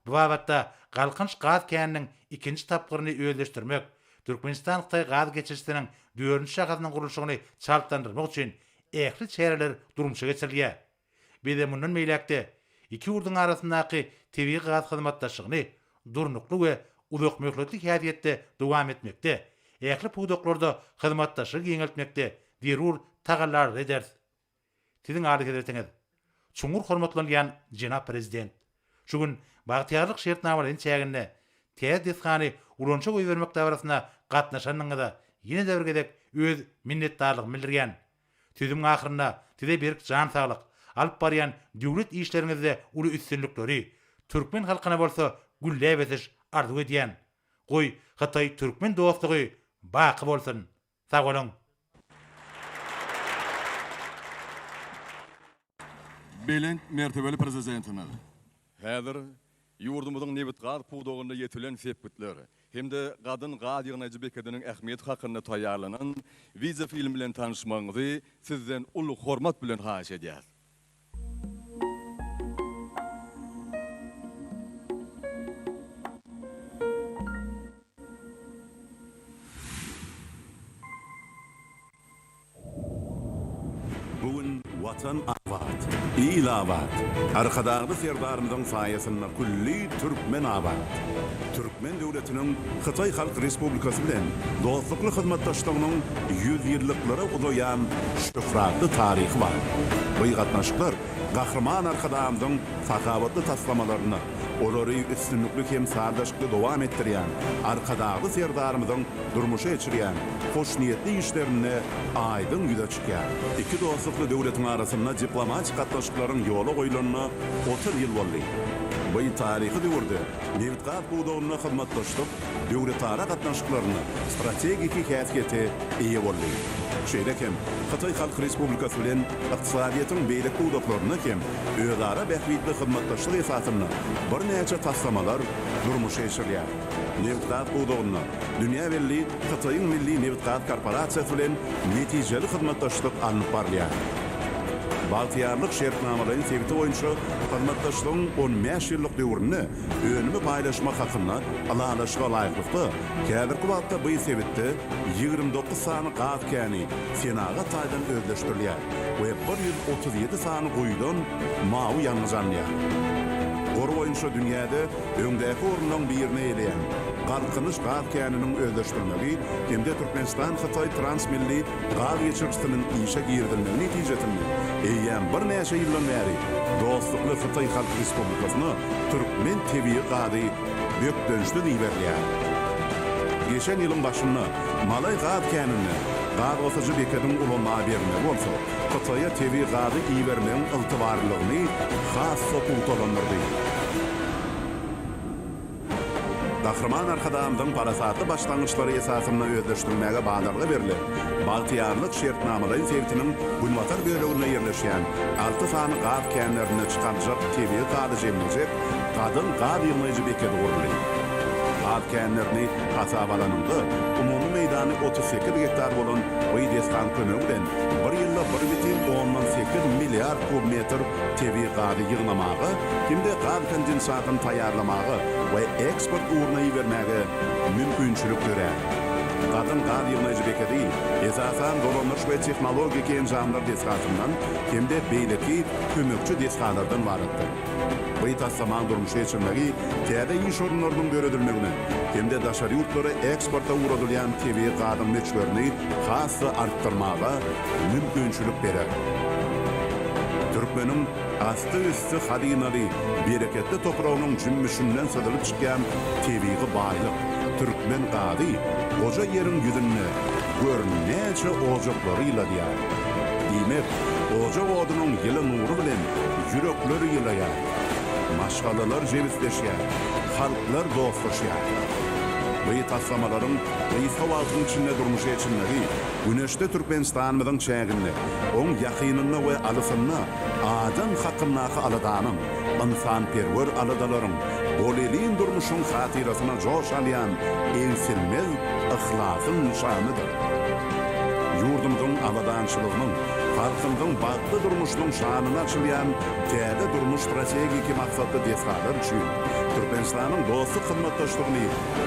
Bu wagtda galkynç gaz käniniň ikinji tapgyryny özleşdirmek, Türkmenistan-Xitay gaz geçişiniň 4-nji şahatynyň gurulşygyny çalpdandyrmak üçin ähli çäreler durumşa geçirilýär. Bize mundan meýlekde iki ýurduň arasyndaky TV gaz hyzmatdaşlygyny durnukly we uzak möhletli häsiýetde dowam etmekde, ähli pudoklarda hyzmatdaşlyk ýeňeltmekde derur tagallar eder. Siziň aly hedefiniň çoňur hormatlanýan jenap prezident. Şugun bagtyarlyk şertnamalaryň çägini täze desgany ulanşa goýup bermek dagarasyna gatnaşanyňyza ýene de bir gedek öz minnetdarlygyny bildirýän. Tüzüm ahyrynda size bir jan saglyk alyp barýan döwlet işleriňizde uly üstünlikleri Türkmen halkyna bolsa gülle besiş arzu edýän. Goý Xitay Türkmen dostlugy baky bolsun. Sag bolun. Belent mertebeli prezidentimiz. Häzir ýurdumyzyň nebit gaz pudugyna ýetilen sepgitleri hem de Kadın Gadygynaýjy Bekediň ähmiýeti hakynda taýýarlanan Wize film bilen tanışmaňyzy sizden ulug hormat bilen haýyş edýär. Bugün vatan abat, il abat. Arkadağı serdarımızın sayesinde kulli Türkmen abat. Türkmen devletinin Xitay Halk Respublikası bilen dostlukly hyzmatdaşlygynyň 100 ýyllyklary uzayan şöhratly taryhy var. Bu gatnaşyklar gahrman arkadaşymyzyň sakawatly taslamalaryny, olary üstünlükli hem sardaşykly dowam etdirýän, arkadağı serdarymyzyň durmuşa geçirýän hoş niyetli işlerini aydın ýüze çykýar. İki dostlukly döwletiň arasynda diplomatik gatnaşyklaryň ýoly goýulanyna 30 ýyl boldy. Bu taryhy döwürde Newtgat buğdağına hyzmatdaşlyk döwletara gatnaşyklaryny strategik häsiýeti eýe boldy. Şeýlekem Xitay Halk Respublikasy bilen ykdysadyýatyň beýlik buğdaklaryna hem özara bähwitli hyzmatdaşlyk esasyny bir näçe taslamalar durmuşa geçirilýär. Newtgat buğdağına dünýä belli Xitaýyň milli Newtgat korporasiýasy bilen netijeli hyzmatdaşlyk alınıp barýar. Baltiyarlyk şertnamalaryň sebiti boýunça hyzmatdaşlygyň 15 ýyllyk döwrüni önümi paýlaşmak hakyna alalaşyga laýyklykda käbirki wagtda bu sebitde 29 sany gaz käni Senaga taýdan özleşdirilýär we 137 sany goýdan mawy ýalňyzanýar. Gor boýunça dünýäde öňdäki orundan birine eleýän Galkynyş gaz käniniň özleşdirilmegi hemde Türkmenistan Xitay transmilli gaz geçirgisiniň işe girdilmegi netijesinde eýän bir näçe ýyldan bäri dostlukly Xitay Halk Respublikasyna Türkmen tebii gazy bökdönüşde diýerler. Geçen ýylyň başynda Malay gaz känini gaz otajy Bekediň ulama berme bolsa, Xitaýa tebii gazy iýermeň yltybarlygyny has sopuwtalanyrdy. Gahrman arkadaşymyzyň parasatly başlangyçlary esasyna özleşdirmäge badarly berilip, Baltiyarlyk şertnamalaryň sebitiniň Gulmatar bölegine ýerleşýän 6 sany gaz känlerini çykarjak tebii gazy jemlenjek Kadın Gadygynaýjy Bekedi guruldy. Gaz känlerini hasabalanynda umumy meýdany 38 hektar bolan oý destan kömegden 1 ýylda 1,8 milliard kubmetr tebii gazy ýygnamagy, kimde gaz kondensatyny taýýarlamagy we eksport uruna bermäge mümkinçilik görär. Kadın Gadygynaýjy Bekedi esasan dolanýyş we tehnologik enjamlar desgatyndan kimde beýleki kömekçi desgatlardan barykdy. Bu tasaman durmuşa geçirmegi täze iş orunlarynyň göredilmegine hemde daşary ýurtlary eksporta uğradylýan tebii gazy meçlerini hasy artdyrmaga mümkinçilik berer. Türkmeniň asty üstü hadynary bereketli toprağynyň jümmüşinden sydylyp çykýan tebii baýlyk Türkmen gazy goja ýeriň ýüzünde görnäçe ojaklaryla diýär. Diýmek, oja odunyň ýyly nury bilen ýürekleri ýylaýar. Maşgalalar jebisleşýär, halklar dostlaşýar. Bu taslamalarym Rýsa wagtynyň içinde durmuşa geçirmegi, güneşde Türkmenistanyň çäginde, oň ýakynyna we alysyna adam hakynaky aladanyň, insanperwer aladalaryň, bolelin durmuşyň hatirasyna joş alýan ensilmez ihlasyn nişanydyr. Yurdumyzyň awadançylygynyň, halkymyzyň bagtly durmuşynyň şanyny açylýan täze durmuş strategik maksatly desgatlar üçin Türkmenistanyň dostluk hyzmatdaşlygyny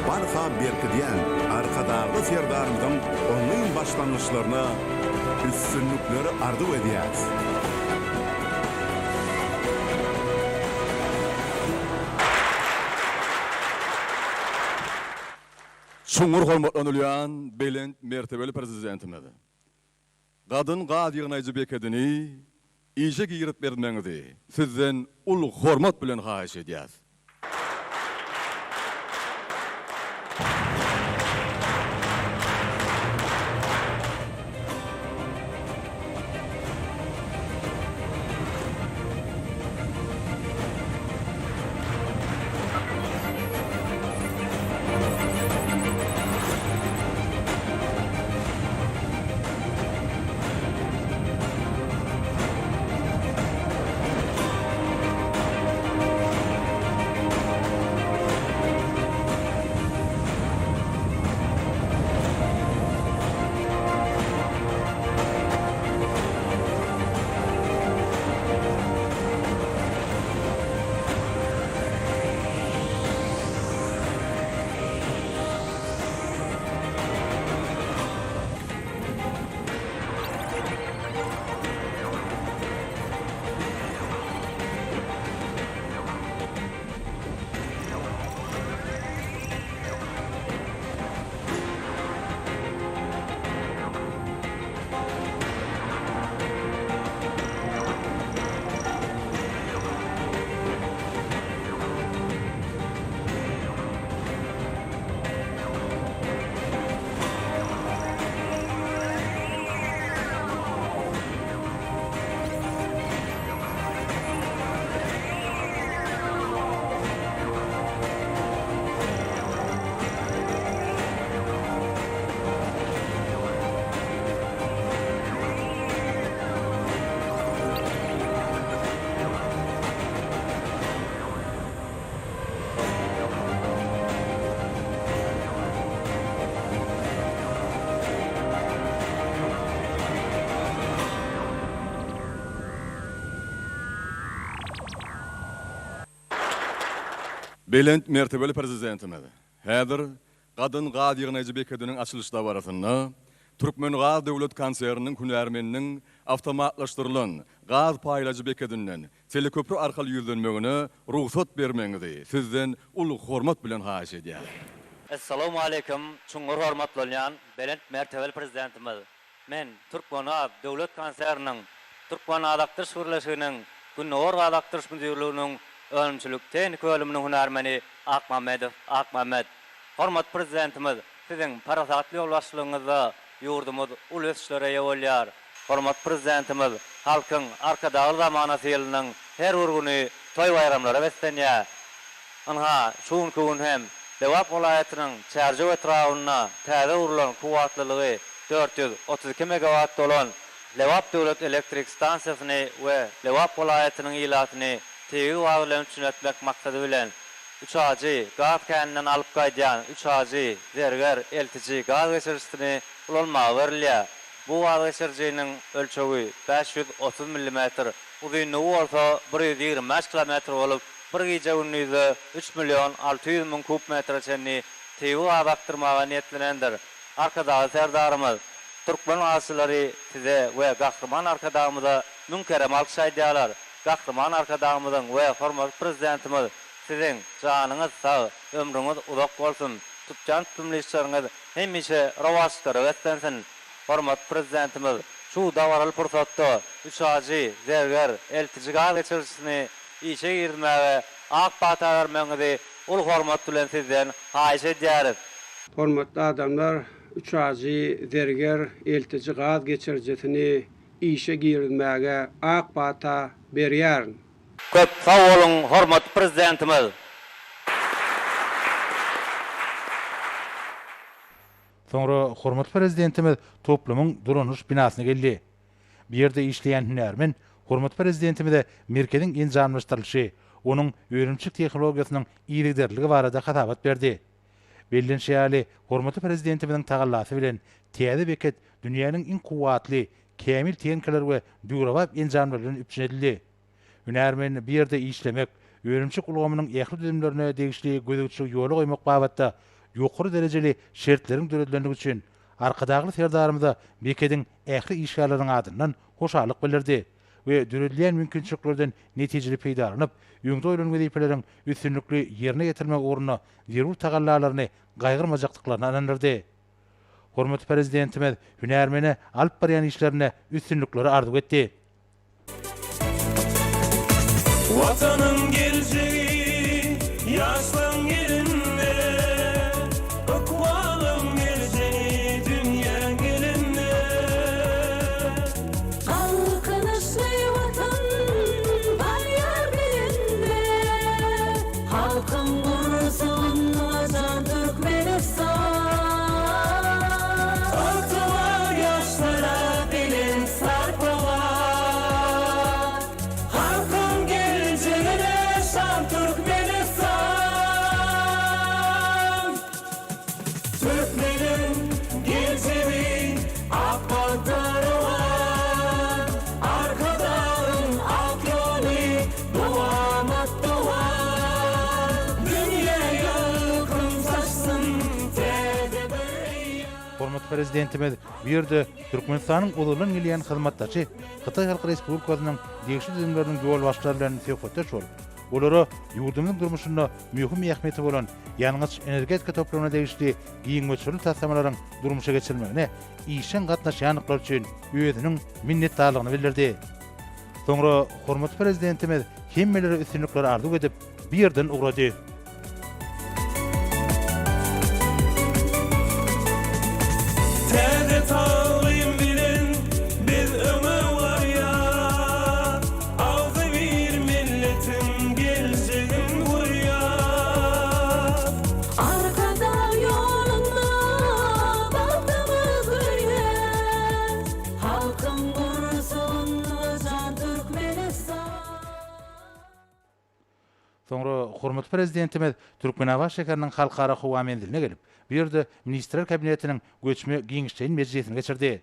barha berkidýän arkadaşly serdarymyzyň oňyň başlangyçlaryna üstünlükleri ardy edýär. Şuňur hormatlanylýan belent mertebeli prezidentimiz. Kadın Gadygynaýjy Bekediňi işe girip bermeňizi sizden ulug hormat bilen haýyş edýär. Belent mertebeli prezidentimiz. Häzir Gadyn Gaz ýygynyjy bekediniň açylyş dawarasyna Türkmen Gaz döwlet konserniniň hünärmeniniň awtomatlaşdyrylan gaz paýlajy bekedinden teleköprü arkaly ýüzlenmegine ruhsat bermeňizi sizden uly hormat bilen haýyş edýär. Assalamu alaykum. Çuňur hormatly bolýan belent mertebeli prezidentimiz. Men Türkmen Gaz döwlet konserniniň Türkmen Gaz Birleşiginiň Günnor Gaz müdürlüğiniň öňçülük teknik bölüminiň hünärmeni Akmamed. Hormat prezidentimiz, sizin parasatly ýol başçylygyňyzda ýurdumyz uly ösüşlere ýewelýär. Hormat prezidentimiz, halkyň arkadagy zamanasy ýylynyň her bir güni toy bayramlara beslenýär. Anha şuň gün hem Lewap welaýatynyň Çärjek etrawyna täze urulan kuwatlylygy 432 megawatt bolan Lewap döwlet elektrik stansiýasyny we Lewap welaýatynyň ilatyny teýig wagtlaryň üçin maksady bilen 3-ajy gaz käninden alyp gaýdýan 3-ajy derger eltici gaz geçirişini ulanmagy berilýär. Bu gaz geçirjiginiň ölçegi 530 mm, uzunlygy bolsa 125 km bolup, bir gece günlüğü 3 milyon 600 bin kub metre çenni teýig abaktyrmaga niyetlenendir. Arkadagy serdarymyz, Türkmen asyllary size we gahrman arkadagymyza münkerem alkyş aýdýarlar. Gahrman arkadagymyzyň we hormat prezidentimiz sizin janyňyz sag, ömrüňiz uzak bolsun. Tutjan tümleşleriňiz hemişe rawatlara wetlensin. Hormat prezidentimiz, şu dawaraly pursatda 3-ajy derger eltici gaz geçirişini işe girmäge ak bata vermeňizi ul hormat bilen sizden haýyş edýäris. Hormatly adamlar, 3-ajy derger eltici gaz geçirjisini işe girmäge ak bata berýär. Köp sag bolun hormatly prezidentimiz. Soňra hormatly prezidentimiz toplumyň durunuş binasyna geldi. Bir ýerde işleýän hünärmen hormatly prezidentimize merkediň enjamlaşdyrylyşy, onuň öýrençik tehnologiýasynyň ýygyderligi barada hatabat berdi. Bellenşäli hormatly prezidentimiziň tagallasy bilen täze beket dünýäniň iň kuwatly, kämil teňkeler we dugrawap enjamlaryny üpçedildi. Hünärmen bir ýerde işlemek, öýrençik ulgamynyň ähli düzümlerine degişli gözükçü ýoly goýmak babatda ýokary derejeli şertleriň döredilendigi üçin arkadagy serdarymyza bekediň ähli işgärleriň adyndan hoşalyk bildirdi we döredilýän mümkinçiliklerden netijeli peýdalanyp, ýöňde öýrenme wezipeleriň üstünlikli ýerine getirmek ugruna zerur tagallalaryny gaýgyrmajaklyklaryny anandyrdy. Hormatly prezidentimiz hünärmene alyp barýan işlerine üstünlikleri arzuw etdi. Vatanın geleceği yaşlan yerinde, okvalım geleceği dünya gelinde. Halkınışlı vatan var yar belinde, halkın gurusun vacan Türkmenistan. Ortalar yaşlara belin sarpalar, halkın geleceğine şan Türkmenistan. Türkmenin geleceği akbadarı var, arkadan ak yolu duamat duvar. Dünya yakın saçsın tede bir. Hormatly prezidentimiz bir ýerde Türkmenistanyň ululun gelýän hyzmatdaşy Hytaý Halk Respublikasynyň degişli düzümleriniň ýol başçylary bilen söhbetde şol. Olara ýurdumyň durmuşynda mühim ähmiýeti bolan ýalňyz energetika toplamyna degişli giňmeçili tassamalaryň durmuşa geçirilmegine işen gatnaşýanlyklar üçin özüniň minnetdarlygyny bildirdi. Soňra hormatly prezidentimiz hemmelere üstünlikleri arzuw edip bir ýerden ugrady. Tede tağlayım bilin biz ömür var ya, ağzı bir milletin geleceğim buraya. Arkada yolunda baktığımız öyle, halkın gurusun vacan Türkmenistan. Soňra hormatly prezidentimiz Türkmenawa şekeriniň halkara howa menziline gelip, bir ýerde ministrler kabinetiniň göçme giňişçiň meclisine geçirdi.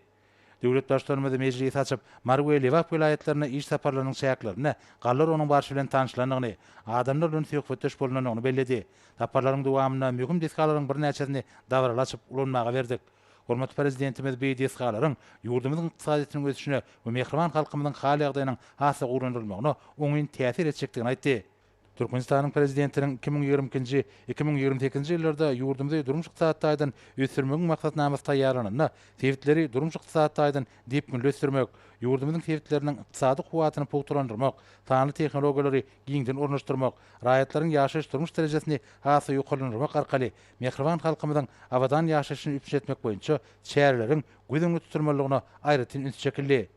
Döwlet başlarymyz mejlis açyp Marwe Lewap vilayetlerine iş saparlarynyň şäherlerine gallar onuň barşy bilen tanışlanyny, adamlar bilen söhbetdeş bolanyny belledi. Saparlaryň dowamyna möhüm diskalaryň bir näçesini davralaçyp ulanmaga berdik. Hormatly prezidentimiz bu diskalaryň ýurdumyzyň ykdysadynyň ösüşine we mehriban halkymyzyň hal ýagdaýynyň hasy gurulmagyna oňyn täsir etjekdigini aýtdy. Türkmenistanyň prezidentiniň 2020-2028 ýyllarda ýurdumyzda durmuş ykdysadydan ösürmegiň maksatnamysy taýýarlanyna, sebitleri durmuş ykdysadydan depgin ösürmek, ýurdumyzyň sebitleriniň ykdysady kuwatyny pogturandyrmak, sanly tehnologiýalary giňden ornaşdyrmak, raýatlaryň ýaşaýyş durmuş derejesini hasy ýokalandyrmak arkaly mehriban halkymyzyň awadan ýaşaýyşyny üpçün etmek boýunça şäherleriň gödüňi tuturmalygyna aýratyn üns çekildi.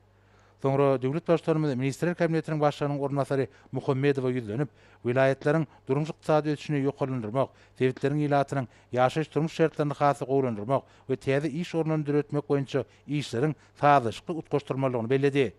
Soňra döwlet başlarymyz Ministrler Kabinetiniň başlygynyň ornasary Muhammedowa ýüzlenip, vilayetleriň durmuş ykdysady ösüşini ýokalandyrmak, sebitlerin ilatynyň ýaşaýyş durmuş şertlerini hasy gowlandyrmak we täze iş ornany döretmek boýunça işleriň sazyşly utgaşdyrmalygyny belledi.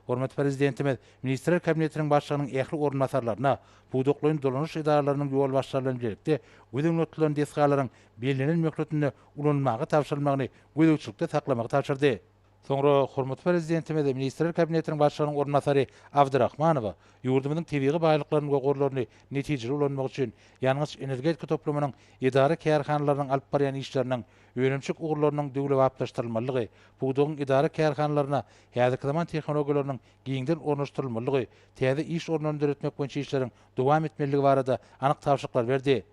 Hormatly prezidentimiz Ministrler Kabinetiniň başlygynyň ähli ornasarlaryna, buýdaklaryň dolanyş idaralarynyň ýol başçylarynyň birlikde gödüň ötülen deskalaryň belgilenen möhletini ulanmagy tapşyrylmagyny gödükçilikde saklamagy tapşyrdy. Soňra hormatly prezidentimiz Ministrler Kabinetiniň başlygynyň ornasary Abdurrahmanowa ýurdumyzyň tebigy baýlyklaryny we gorlaryny netijeli ulanmak üçin ýalňyz energetika toplamynyň idara kärhanalarynyň alyp barýan işleriniň öňümçük ugurlarynyň döwletaplaşdyrylmalygy, buýdygyň idara kärhanalaryna häzirki zaman tehnologiýalarynyň giňden ornaşdyrylmalygy, täze iş ornany döretmek boýunça işleriň dowam etmeligi barada anyk tapşyryklar berdi.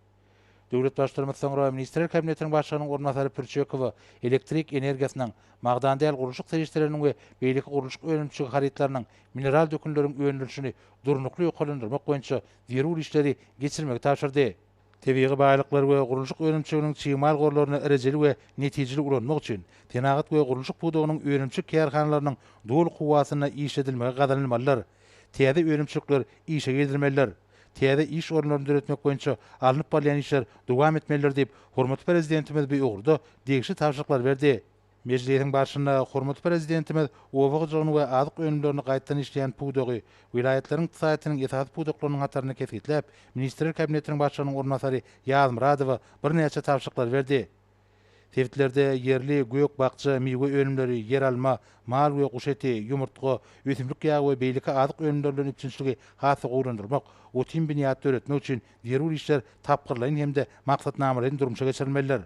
Döwlet başlarymyz soňra Ministrler Kabinetiniň başlygynyň ornasary Pürçekowa elektrik energiýasynyň magdandaýal guruluşyk serişleriniň we beýleki guruluşyk öňümçük haritlarynyň mineral dökünleriň öňdürüşini durnukly ýokalandyrmak boýunça zerur işleri geçirmegi tapşyrdy. Tebigy baýlyklar we guruluşyk öňümçüginiň çyýmal gorlaryny erejeli we netijeli ulanmak üçin tenagat we guruluşyk buýdagynyň öňümçük kärhanalarynyň dol kuwasyna iş edilmegi gadanylmalylar. Täze öňümçükler işe girilmeliler. Täze iş ornlaryny döretmek boýunça alınıp barýan işler dowam etmeliler diýip hormatly prezidentimiz bu ugurda degişli tapşyryklar berdi. Mejlisiň başynda hormatly prezidentimiz owagyjygyny we azyk önümlerini gaýtan işleýän puwdagy vilayetleriň ykdysadynyň esas puwdaklarynyň hataryny kesikläp, Ministrler Kabinetiniň başlygynyň ornasary Ýazym Radowa bir näçe tapşyryklar berdi. Sevitlerde yerli gök bakça, miwe önümleri, yer alma, mal we guş eti, ýumurtga, ösümlik ýagy we beýleki azyk önümleriniň üçinçiligi hasy gowlandyrmak, o tim biniýatdy öretmek üçin zerur işler tapgyrlaryň hemde maksatnamalaryny durmuşa geçirilmeliler.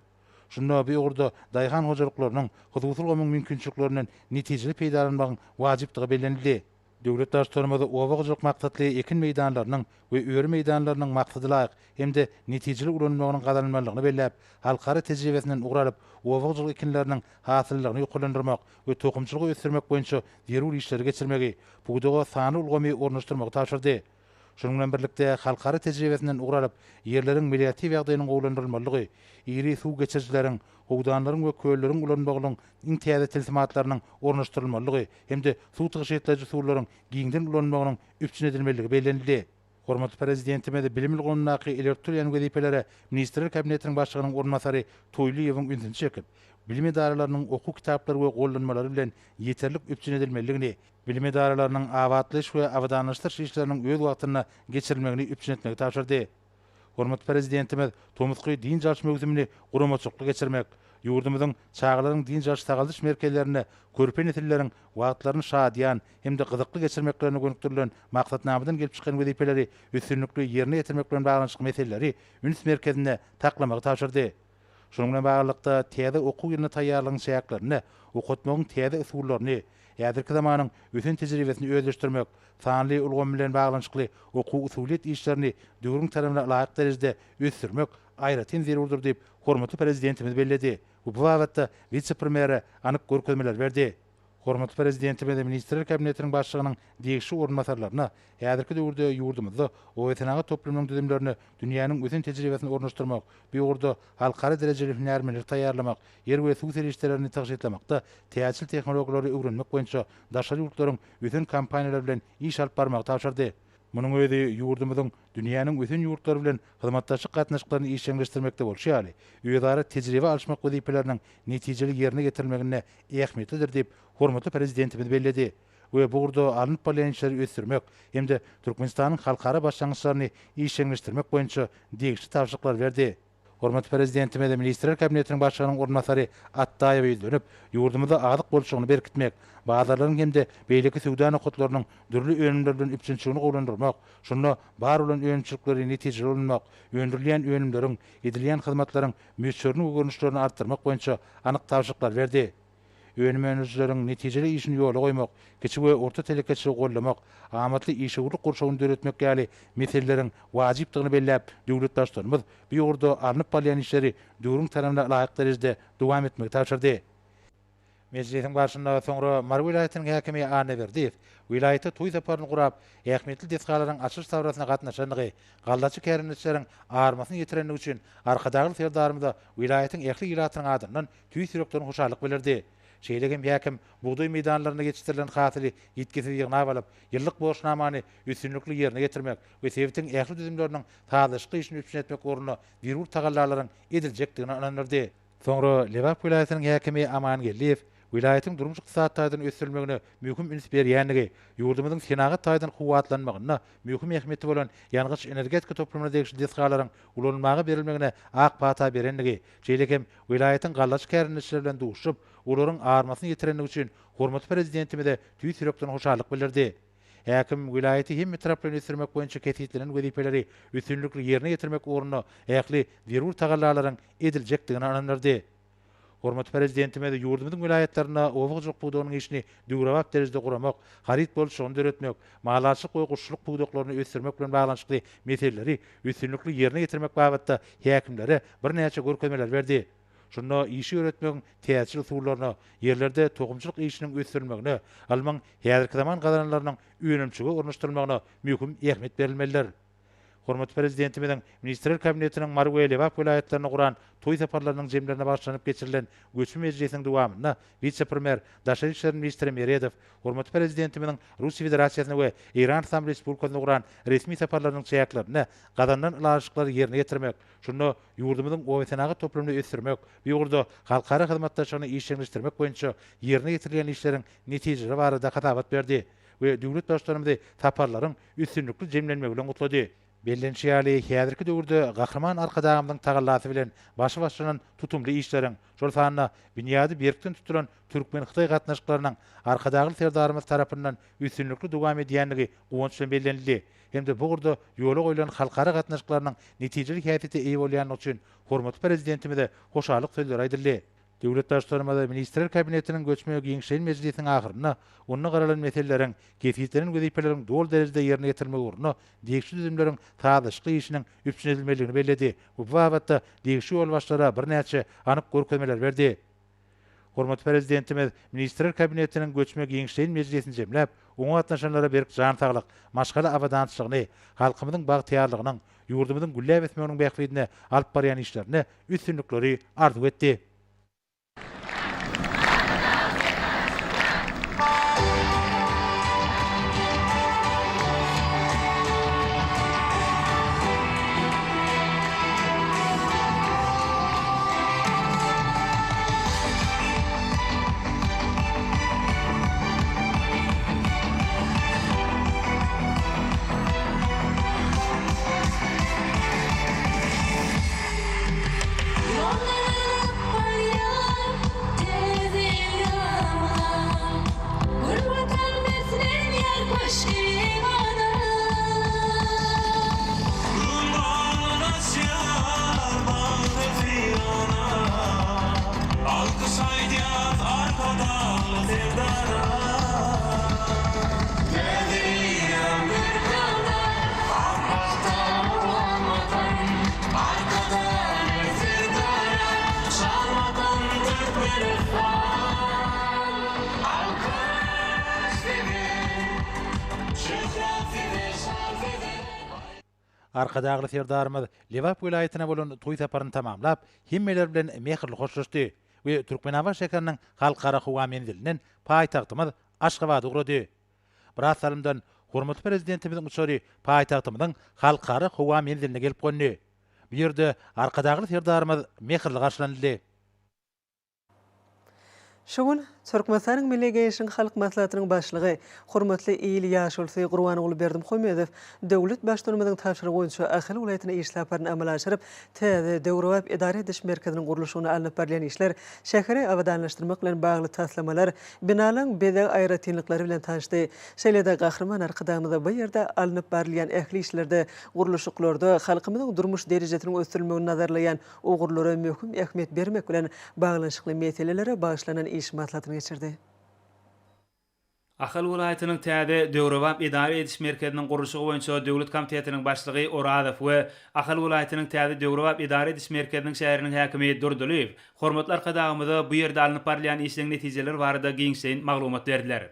Şunda bir orada daýhan hojalyklarynyň huzusul gomyň mümkinçilikleriniň netijeli peýdalanmagyň wajypdygy bellenildi. Döwlet başlarymyz owagyjylyk maksatly ekin meýdanlarynyň we öýre meýdanlarynyň maksadyna laýyk hemde netijeli ulanmagynyň gadanylmalygyny belläp, halkara tejribesinden uguralyp, owagyjylyk ekinleriniň hasyllygyny ýokalandyrmak we tokumçylygy ösürmek boýunça zerur işleri geçirmegi, buýdaga sany ulgamy ornaşdyrmagy tapşyrdy. Şunun bilen birlikde halkara tejribesinden uguralyp, yerleriň milli ýagdaýynyň gowlandyrylmalygy, iri suw geçirjileriň, gowdanlaryň we kölleriň ulanmagynyň iň täze tilsimatlarynyň ornaşdyrylmalygy hemde suw tygyşetleji suwlaryň giňden ulanmagynyň üpçün edilmeligi bellenildi. Hormatly prezidentimiz bilim ilginiňki elektriýan wezipelere Ministrler Kabinetiniň başlygynyň ornasary Toýluýewiň ünsini çekip, bilim idaralarynyň oku kitaplary we gollanmalary bilen ýeterlik üpçün edilmeligini, bilim idaralarynyň awatlyş we awdanlaşdyryş işleriniň öz wagtyna geçirilmegini üpçün etmegi tapşyrdy. Hormatly prezidentimiz Tomuzky din jarş mögzümini guramaçykly geçirmek, ýurdumyzyň çağlaryň din jarş tagaldyş merkezlerine körpe nesilleriň wagtlaryny şadyan hemde gyzykly geçirmeklerini gönükdirilen maksatnamadan gelip çykan wezipeleri üstünlikli ýerine ýetirmek bilen baglanyşyk meseleleri üns merkezine taklamagy tapşyrdy. Şonuň bilen baglykda täze okuw ýylyna taýýarlanan şäherlerini, okutmagyň täze usullaryny, häzirki zamanyň ösen tejribesini özleşdirmek, sanly ulgam bilen baglanyşykly okuw usuliýet işlerini döwrüň tarapyna laýyk derejede ösürmek aýratyn zerurdur diýip hormatly prezidentimiz belledi. Bu wagtda vice-premier anyk görkezmeler berdi. Hormatly prezidentimiz Ministrler Kabinetiniň başlygynyň degişli ornasarlaryna häzirki döwürde ýurdumyzda oýetnaga toplamynyň düzümlerini dünýäniň ösen tejribesini ornaşdyrmak, bu ýurda halkara derejeli hünärmenlik taýýarlamak, yer we suw serişlerini taşytlamakda täsirli tehnologiýalary öwrenmek boýunça daşary ýurtlaryň ösen kampaniýalary bilen iş alyp barmagy tapşyrdy. Munyň özi ýurdumyzyň dünýäniň ösen ýurtlary bilen hyzmatdaşyk gatnaşyklaryny işleňleşdirmekde bolýar. Ýödary tejribe alşmak wezipeleriniň netijeli ýerine getirilmegine ähmiýetlidir diýip hormatly prezidentimiz belledi. We bu gurda alınıp barýan işleri ösürmek hemde Türkmenistanyň halkara başlangyçlaryny işleňleşdirmek boýunça degişli tapşyryklar berdi. Hormat prezidentime de Ministrler Kabinetiniň başçylygynyň ornmasary Attaýew dönüp, ýurdumyzda azyk bolşugyny berkitmek, bazarlaryň hemde beýleki söwda nokatlarynyň dürli önümlerden üpçünçigini gowlandyrmak, şonu bar bolan öňçülükleri netijeli bolmak, öndürilýän önümleriň, edilýän hyzmatlaryň müýçörni görnüşlerini artdyrmak boýunça anyk tawşyklar berdi. Önümleriň netijeli işini ýola goýmak, kiçik we orta telekeçiligi gollamak, amatly işgürlük gurşagyny döretmek ýaly meseleleriň wajypdygyny belläp, döwlet başlarymyz bu ýurda alınıp balyan işleri döwrüň tarapyna laýyk derejede dowam etmegi taşyrdy. Meclisiň başynda soňra Mar vilayatynyň häkimi Ane Berdiýew vilayatda toý saparyny gurap, ähmiýetli deskalaryň açyş tawrasyna gatnaşanlygy, galdaçy kärinçleriň armasyny ýetirenligi üçin arkadagy serdarymyza vilayatyň ähli ýylatynyň adyndan tüý süreklerini hoşallyk bildirdi. Şeýlegem ýakim buğday meýdanlaryna geçirilen hasyly ýetkisi ýygna alyp, ýyllyk borçnamany üstünlükli ýerine getirmek we sebitiň ähli düzümleriniň taýdaşyky işini üpçün etmek ugruna bir tagallaryň ediljekdigini anandyrdy. Soňra Lewap vilayatynyň häkimi Aman Gelliýew vilayatyň durmuş ykdysadyň ösürilmegine möhüm üns berýänligi, ýurdumyzyň senagat taýdan kuwatlanmagyna möhüm ähmiýeti bolan ýalgyç energetika toplamyna degişli deskalaryň ulanmagy berilmegine ak pata berenligi, şeýlekem vilayatyň gallaç kärinçleri bilen duşup, olaryň armasyny ýetirenligi üçin hormat prezidentime de tüý sürekden hoşallyk bildirdi. Häkim vilayaty hem metropoliny ösürmek boýunça ketýetlen wezipeleri üstünlükli ýerine getirmek ugruna ähli zerur tagallalaryň ediljekdigini anandyrdy. Hormat prezidentime de ýurdumyzyň vilayatlaryna owagjyk buğdanyň işini döwrewap derejede guramak, harit bolşugyny döretmek, malaçyk we guşluk buğdaklaryny ösürmek bilen baglanşykly meseleleri üstünlükli ýerine getirmek babatda häkimlere bir näçe görkezmeler berdi. Şunda işi öğretmenin täsir usullaryna, yerlerde tohumçylyk işiniň ösürilmegine, almaň häzirki zaman gazananlarynyň öňümçigi ornaşdyrylmagyna möhüm ähmiýet berilmelidir. Hormat prezidentimiň Ministrler Kabinetiniň Mar we Lewap vilayatlaryna guran toý saparlarynyň jemlerine başlanyp geçirilen göçmü meclisiniň dowamyna vice-premier Daşary işler ministri Meredow, hormat prezidentimiň Russiýa Federasiýasyna we Iran Islam Respublikasyna guran resmi saparlarynyň çäklaryny gadandan ulaşyklary ýerine getirmek, şonu ýurdumyzyň owetanagy toplamyny ösürmek, bu ýurda halkara hyzmatdaşlygyny işleňişdirmek boýunça ýerine getirilýän işleriň netijeli barada hatabat berdi we döwlet başlarymyzy saparlaryň üstünlükli jemlenmegi bilen gutlady. Bellenşýäli häzirki döwürde gahrman arkadagymyň tagallasy bilen başy başlanan tutumly işleriň, şol sanyna bünyady berkden tutulan Türkmen Hytaý gatnaşyklarynyň arkadagy serdarymyz tarapyndan üstünlükli dowam edýänligi uwunç bilen bellenildi. Hemde bu gurda ýola goýulan halkara gatnaşyklarynyň netijeli häsiýeti eý bolýany üçin hormat prezidentime hoşallyk sözleri aýdyldy. Döwlet başlarymyza Ministrler Kabinetiniň göçme giňişen meclisiniň ahyryna onda garalan meseleleriň, kefiýetleriň wezipeleriň dol derejede ýerine getirmek ugruna degişli düzümleriň taýdaşyky işiniň üpçün edilmeligini belledi. Bu babatda degişli ýol başlara bir näçe anyk görkezmeler berdi. Hormat prezidentimiz Ministrler Kabinetiniň göçme giňişen meclisini jemläp, oňa gatnaşanlara berk jan saglyk, maşgala abadançylygyny, halkymyzyň bagtýarlygynyň, ýurdumyzyň gülläp etmeginiň bähfidine alyp barýan işlerine üstünlükleri arzu etdi. Arkadagy serdarymyz Lewap vilayatyna bolan toý saparyny tamamlap, himmeler bilen mehirli hoşlaşdy we Türkmenawa şäheriniň halkara howa mendilinden paýtagtymyz Aşgabatda urady. Biraz salymdan hormatly prezidentimiziň uçary paýtagtymyzyň halkara howa mendiline gelip gönni. Bu ýerde arkadagy serdarymyz mehirli garşylandy. Şogun Türkmenistan'ın Milli Gençlik Halk Maslahatynyň başlygy hormatly İli Ýaşulsy Gurban oğlu Berdimuhammedow döwlet başdanymynyň tapşyrygy boýunça Ahal welaýatyna işläparyny amala aşyryp täze döwrewap idare ediş merkeziniň gurulşyny alınıp barýan işler, şäheri awadanlaşdyrmak bilen bagly taslamalar, binalaryň bedeg aýratynlyklary bilen tanışdy. Şeýlede Gahrman arkadamyzda bu ýerde alınıp barylýan ähli işlerde, gurulşyklarda halkymyzyň durmuş derejesini ösdürmegini nazarlayan ugurlara möhüm ähmiýet bermek bilen baglanşykly meselelere başlanan iş maslahatyny geçirdi. Ahal welaýatynyň täze döwrewap idare ediş merkeziniň gurulşygy boýunça döwlet komitetiniň başlygy Oradow we Ahal welaýatynyň täze döwrewap idare ediş merkeziniň şäheriniň häkimi Durduliýew hormatly arkadagymyza bu ýerde alınıp barylýan işleň netijeleri barada giňseň maglumat berdiler.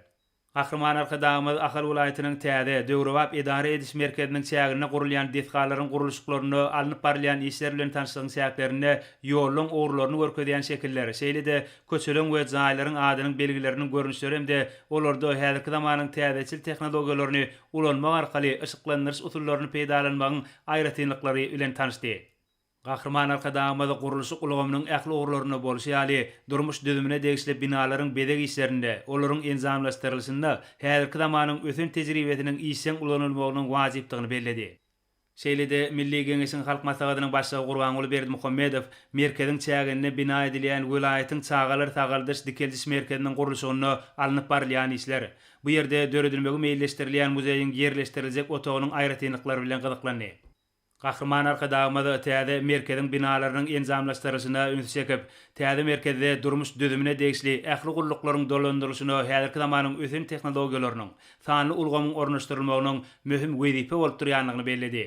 Gahrman arkadagymyz Ahal welaýatynyň täze döwrewap idare ediş merkeziniň şäherine gurulýan defgalaryň gurulşyklaryny alınıp barylýan işler bilen tanışlygyň säklerini, ýoluň uğurlaryny görkezýän şekilleri, şeýle-de köçeleň we jaýlaryň adynyň belgileriniň görünüşleri hem-de olarda häzirki zamanyň täzeçil tehnologiýalaryny ulanmak arkaly ışyklandyrys usullaryny peýdalanmagyň aýratynlyklary bilen tanışdy. Gahrman arkadagymyz gurulşyk ulgamynyň ähli uğurlaryny bolşy ýaly durmuş düzümine degişli binalaryň bedeg işlerinde, olaryň enzamlaşdyrylşynda häzirki zamanyň ösün tejribesiniň işleň ulanylmagynyň wajypdygyny belledi. Şeýle-de Milli Gençlik Halk Maslahatynyň başlygy Gurban oğlu Berdimuhammedow merkeziň çägine bina edilýän welaýatyň çağalar tagaldyş dikeldiş merkeziniň gurulşyny alınıp barylýan işler. Bu ýerde döredilmegi meýilleşdirilýän muzeýiň ýerleşdiriljek otagynyň aýratynlyklary bilen gyzyklandy. Gahrman arkadagymyz täze merkeziň binalarynyň enzamlaşdyryşyna üns çekip, täze merkezde durmuş düzümine degişli ähli guruluklaryň dolandyrylşyny häzirki zamanyň ösün tehnologiýalarynyň sanly ulgamyň ornaşdyrylmagynyň möhüm wezipe bolup durýanlygyny belledi.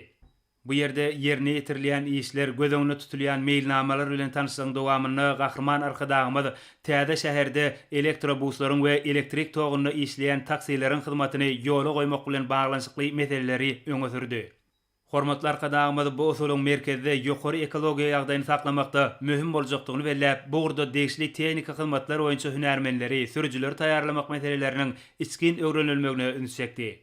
Bu ýerde ýerine ýetirilýän işler, göz öňüne tutulýan meýilnamalar bilen tanışlygyň dowamyny Gahrman arkadagymyz täze şäherde elektrobuslaryň we elektrik togyny işleýän taksileriň hyzmatyny ýola goýmak bilen baglanşykly meseleleri öňe sürdi. Hormatly arkadagymyz bu usulyň merkezde ýokary ekologiýa ýagdaýyny saklamakda möhüm boljakdygyny belläp, bu urda degişli tehnika hyzmatlar boýunça hünärmenleri, sürüjileri taýýarlamak meseleleriniň içkin öwrenilmegine üns çekdi.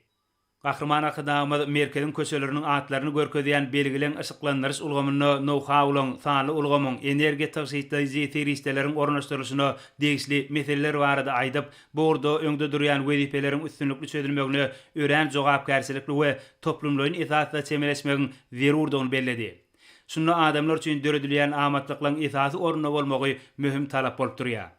Gahrman arkadagymyz merkeziň köçeleriniň atlaryny görkezýän belgilen ışyklandyrys ulgamyny, know-howlaryň, sanly ulgamyň, energiýa taşyýyjy teristeleriň ornaşdyrylşyny degişli meseleler barada aýdyp, bu urda öňde durýan wezipeleriň üstünlikli çözülmegine ören jogapkärçilikli we toplumlaryň esasda çemeleşmegiň zerurdygyny belledi. Şunu adamlar üçin döredilýän amatlyklaryň esasy ornuna bolmagy möhüm talap bolup durýar.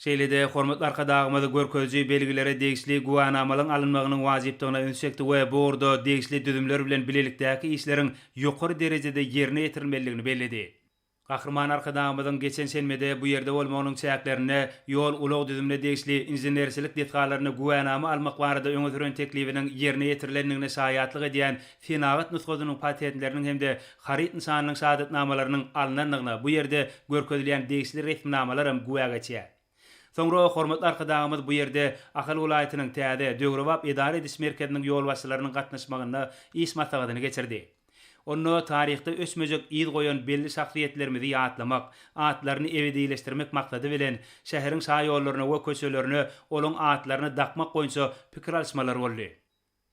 Şeýle-de hormatly arkadagymyzy görkezji belgilere degişli guwanamalaryň alynmagynyň wajypdygyna üns çekdi we bu urda degişli düzümler bilen bilelikdäki işleriň ýokary derejede ýerine ýetirilmeligini belledi. Gahrman arkadagymyzyň geçen senmede bu ýerde bolmagynyň çäklerini, ýol ulag düzümine degişli injenerçilik detgallaryny guwanama almak barada öňe süren teklifiniň ýerine ýetirilýändigine şaýatlyk edýän Fenagat nusgasynyň patentleriniň hem-de harit nysanynyň şahadatnamalarynyň alynandygyna bu ýerde görkezilýän degişli resmnamalar hem guwa geçýär. Soňra hormatly arkadagymyz bu ýerde Ahal welaýatynyň täze döwrewap idare ediş merkeziniň ýol başçylarynyň gatnaşmagyna iş maslahatyny geçirdi. Onu taryhda ösmejek ýyl goýan belli şahsiýetlerimizi ýatlamak, atlaryny ebedileşdirmek maksady bilen şäheriň şaý ýollaryny we köçelerini olaň atlaryny dakmak boýunça pikir alşmalar boldy.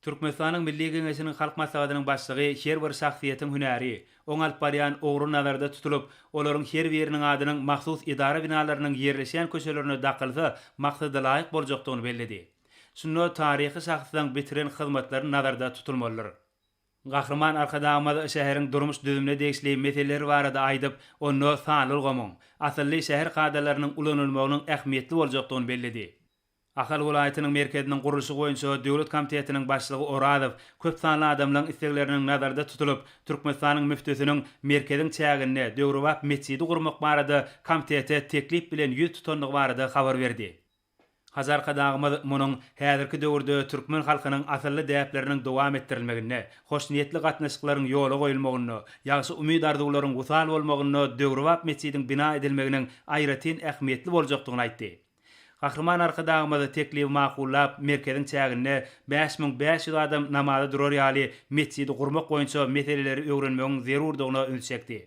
Türkmenistanyň Milli Gençlik Halk Maslahatynyň başlygy her bir şahsiýetiň hünäri, oň alyp barýan ogry nazarda tutulup, olaryň her biriniň adynyň mahsus idara binalarynyň ýerleşýän köçelerini dakylsa, maksady laýyk boljakdygyny belledi. Şunu taryhy şahsyň bitiren hyzmatlary nazarda tutulmalydyr. Gahrman arkadagymyz şäheriň durmuş düzümine degişli meseleleri barada aýdyp, onu sanly ulgamyň, asylly şäher kadalarynyň ulanylmagynyň ähmiýetli boljakdygyny belledi. Ahal welaýatynyň merkeziniň gurulşy boýunça döwlet komitetiniň başlygy Oradow köp sanly adamlaryň istekleriniň nazarda tutulup, Türkmenistanyň müftüsiniň merkeziň çägine döwrewap mescidi gurmak barada komitete teklip bilen ýüz tutanlygy barada habar berdi. Hazar kadagymyz munyň häzirki döwürde türkmen halkynyň asylly däpleriniň dowam etdirilmegine, hoşniýetli gatnaşyklaryň ýola goýulmagyny, ýaşy umyd arzuwlaryň gusal bolmagyny döwrewap mescidiň bina edilmeginiň aýratyn ähmiýetli boljakdygyny aýtdy. Gahrman arkadagymyzy teklip makullap merkeziň çägine 5500 adam namaza durar ýaly mescidi gurmak boýunça meseleleri öwrenmegiň zerurdygyna üns çekdi.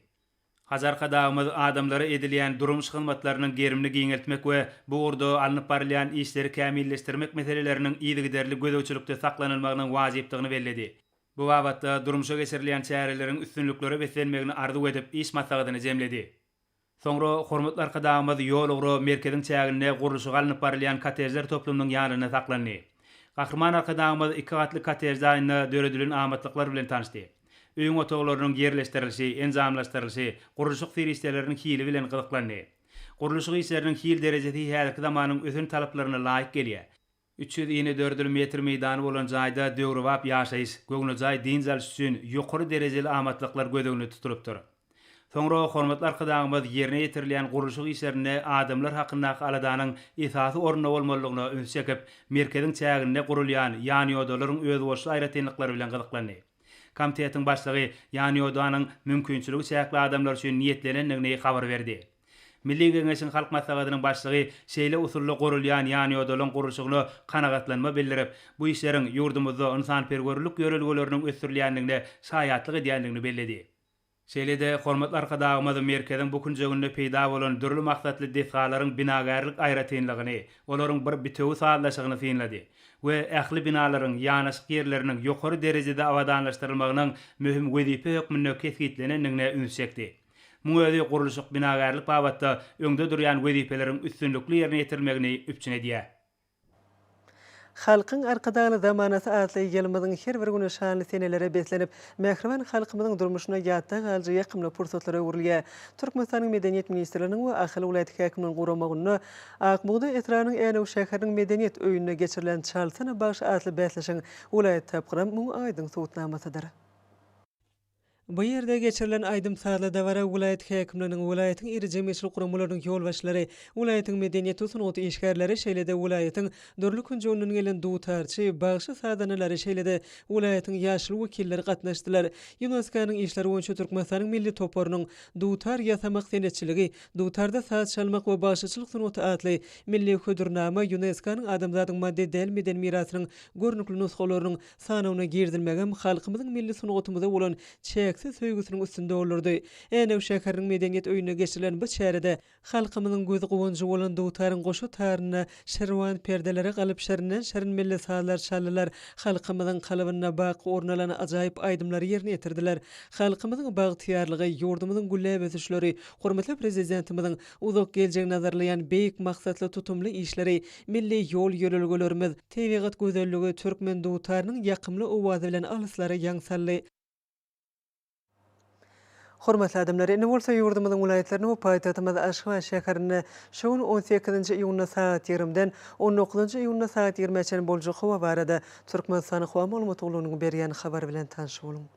Hazar kadagymyz adamlara edilýän durmuş hyzmatlarynyň gerimini giňeltmek we bu urda alınıp barylýan işleri kämilleşdirmek meseleleriniň ýygyderli gözegçilikde saklanylmagynyň wajypdygyny belledi. Bu wagtda durmuşa geçirilýän çäreleriň üstünlikleri besenmegini arzu edip iş maslahatyny jemledi. Soňra hormatly arkadaşymyz ýol ugry merkezin çägine gurulşy galynyp barylýan kotejler toplumynyň ýanyna saklandy. Gahrman arkadaşymyz 2 gatly kotejdaýyna döredilen amatlyklar bilen tanışdy. Öýüň otoglarynyň yerleşdirilişi, enzamlaşdyrylşy, gurulşyk firistleriniň hili bilen gyzyklandy. Gurulşyk işleriniň hil derejesi häzirki zamanyň özüň talaplaryna laýyk gelýär. 324 metr meýdany bolan jaýda döwrewap ýaşaýys, göňüljay dinjal üçin ýokary derejeli amatlyklar gödegine tutulupdyr. Soňra hormatly arkadaşymyz ýerine ýetirilýän gurulşyk işlerine adamlar hakyndaky aladanyň esasy ornuna bolmalygyna öňe çekip, merkeziň çäginde gurulýan ýany-ýodalaryň öz boşly aýratynlyklary bilen gyzyklandy. Komitetiň başlygy ýany-ýodanyň mümkinçiligi çäkli adamlar üçin niýetlenendigini habar berdi. Milli Geňeşiň halk maslahatynyň başlygy şeýle usully gurulýan ýany-ýodalaryň gurulşygyna kanagatlanma bildirip, bu işleriň ýurdumyzda insanperwerlik ýörelgeleriniň ösürilýändigine şaýatlyk edýändigini belledi. Şeýle-de hormatly arkadaşymyz merkezin bu günjeginde peýda bolan dürli maksatly defalaryň binagarlyk aýratynlygyny, olaryň bir bitewi sağlaşygyny fiýinledi we ähli binalaryň ýanaşyk ýerleriniň ýokary derejede awadanlaşdyrylmagynyň möhüm wezipe hökmünde kesgitlenendigine üns çekdi. Muňa gurulşyk binagarlyk babatda öňde durýan wezipeleriň üstünlikli ýerine ýetirilmegini üpçün edýär. Halkyň arkadaly zamanasy atly ýylymyzyň her bir güni şanly senelere beslenip, mähriban halkymyzyň durmuşyna ýatda galyjy ýakymly pursatlary urilýär. Türkmenistanyň Medeniýet ministrliginiň we Ahly welaýat häkiminiň guramagyny Akmugda Etranyň Änew şäheriniň medeniýet öýüne geçirilen çalsyna baş atly besleşiň welaýat tapgyram muň aýdyň sowutnamasydyr. Bu ýerde geçirilen aýdym saatly dawara welaýat häkimläriniň welaýatyň iri jemgyýetçilik guramalarynyň ýolbaşçylary, welaýatyň medeniýet usuny işgärleri şeýle-de welaýatyň dörli kunjugyndan gelen dutarçy, bagşy sadanalary şeýle-de welaýatyň ýaşly wekilleri gatnaşdylar. UNESCO-nyň işleri boýunça Türkmenistanyň milli toparynyň dutar ýasamak senetçiligi, dutarda saat çalmak we bagşyçylyk sunuty atly milli hödürnama UNESCO-nyň adamzatyň madde delmeden mirasynyň görnükli nuskalarynyň sanawyna girdilmegem halkymyzyň milli sunugutymyza bolan söýgüsiniň üstünde olurdy. Änew şäheriniň medeniýet öýüne geçirilen bu çärede halkymyzyň gözi gowunjy bolan dowtaryň goşu taryna şerwan perdelere galyp şerinden şerin milli saatlar çaldylar. Halkymyzyň kalybyna baky ornalan ajaýyp aýdymlary ýerine ýetirdiler. Halkymyzyň bagtyýarlygy, ýurdumyzyň gülläp ösüşleri, hormatly prezidentimiziň uzak geljek nazarlayan beýik maksatly tutumly işleri, milli ýol ýörelgelerimiz, tebigat gözelligi türkmen dowtarynyň ýakymly owazy bilen alyslary ýaňsally. Hormatly adamlar, indi bolsa ýurdumyzyň welaýatlaryny we paýtagtymyz Aşgabat şäherine şoň 18-nji iýuny saat 20-den 19-njy iýuny saat 20-çe boljak howa barada Türkmenistan howa maglumatlarynyň berýän habar bilen tanış boluň.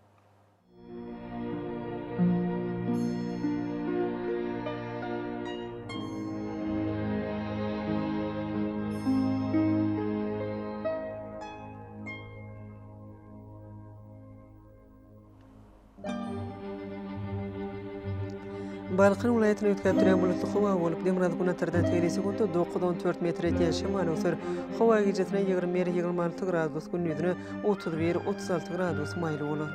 Balkın welaýatyny ötkäp duran bulutly howa bolup, Demir Gunatardan teri sekundy 9-14 metr ýetýän şemal ösür. Howa gijetine 20-26 gradus, gündüzüne 31-36 gradus maýly bolar.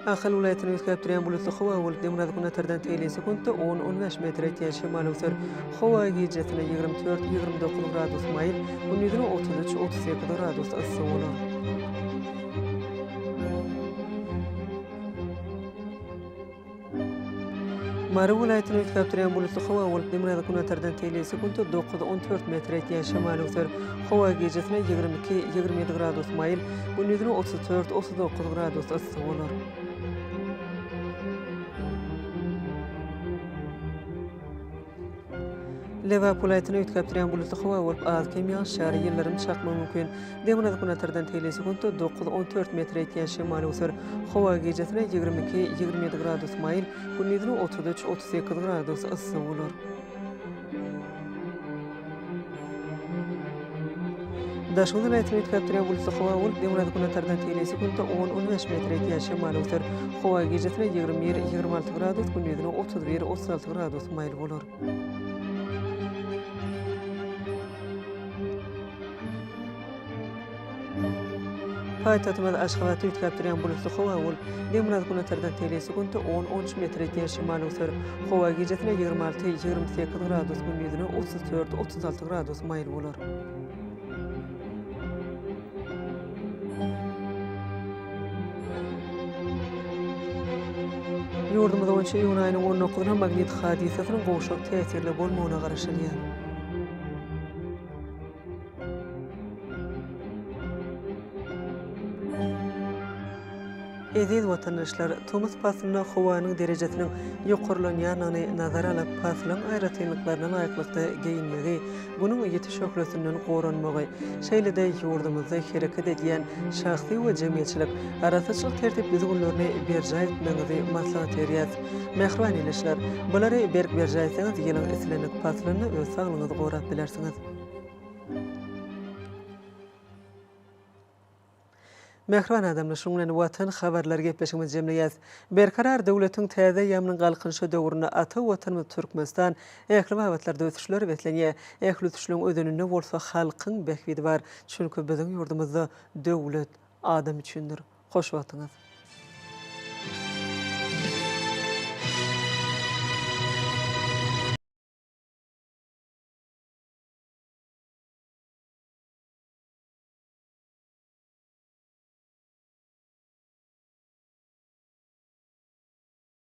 Ahly welaýatyny ötkäp duran bulutly howa bolup, Demir Gunatardan teri sekundy 10-15 metr ýetýän şemal ösür. Howa gijetine 24-29 gradus maýly, gündüzüne 33-38 gradus ysy bolar. Mary welaýatyny ötkäp duran bulutly howa bolup, Demir Gunatardan teri sekundy 9-14 metr ýetýän şemal ösür. Howa gijetine 22-27 gradus maýly, gündüzüne 34-39 gradus ysy bolar. Lewap welaýatyny ötkäp duran bulutly howa bolup, az kem ýağşary ýerlerim çakmak mümkin. Demir Gunatardan teri sekundy 9-14 metr ýetýän şemal ösür. Howa gijetine 22-27 gradus maýly, gündüzüne 33-38 gradus ysy bolar. Daşgyň welaýatyny ötkäp duran bulutly howa bolup, Demir Gunatardan teri sekundy 10-15 metr ýetýän şemal ösür. Howa gijetine 21-26 gradus, gündüzüne 31-36 gradus maýly bolar. Paýtagtymyz Aşgabatda ötkäp duran bulutly howa bolup, Demir Gunatardan teri sekundy 10-13 metr ýetýän şemal ösür. Howa gijetine 26-28 gradus, gündüzüne 34-36 gradus maýly bolar. yurdumyzda boýunça iýun aýynyň 19-na magnit hadisasynyň goşak täsirli bolmagyna garaşylýar. Eziz vatandaşlar, Thomas Paslyna howanyň derejesiniň ýokarlanýanyny nazara alyp paslyň aýratynlyklaryna laýyklykda geyinmegi, bunyň ýetiş ökülesinden goranmagy, şeýle-de ýurdumyzda hereket edýän şahsy we jemgyýetçilik arasyçylyk tertip düzgünlerini berja etmegi maslahat berýär. Mehriban eleşler, bulary berk berjaýsaňyz ýylyň islenik Paslyny öz saglygyňyzy gorap bilersiňiz. Mehriban adamlar şuňlan watan habarlar gepleşigimiz jemleýäs. Berkarar döwletiň täze ýamynyň galkynşy döwrüne ata watanymyz Türkmenistan ähli wagtlarda ötüşler betlenýär. Ähli ötüşlüň ödününde bolsa halkyň bekbidi bar. Çünki biziň ýurdumyzda döwlet adam üçindir. Hoş wagtyňyz.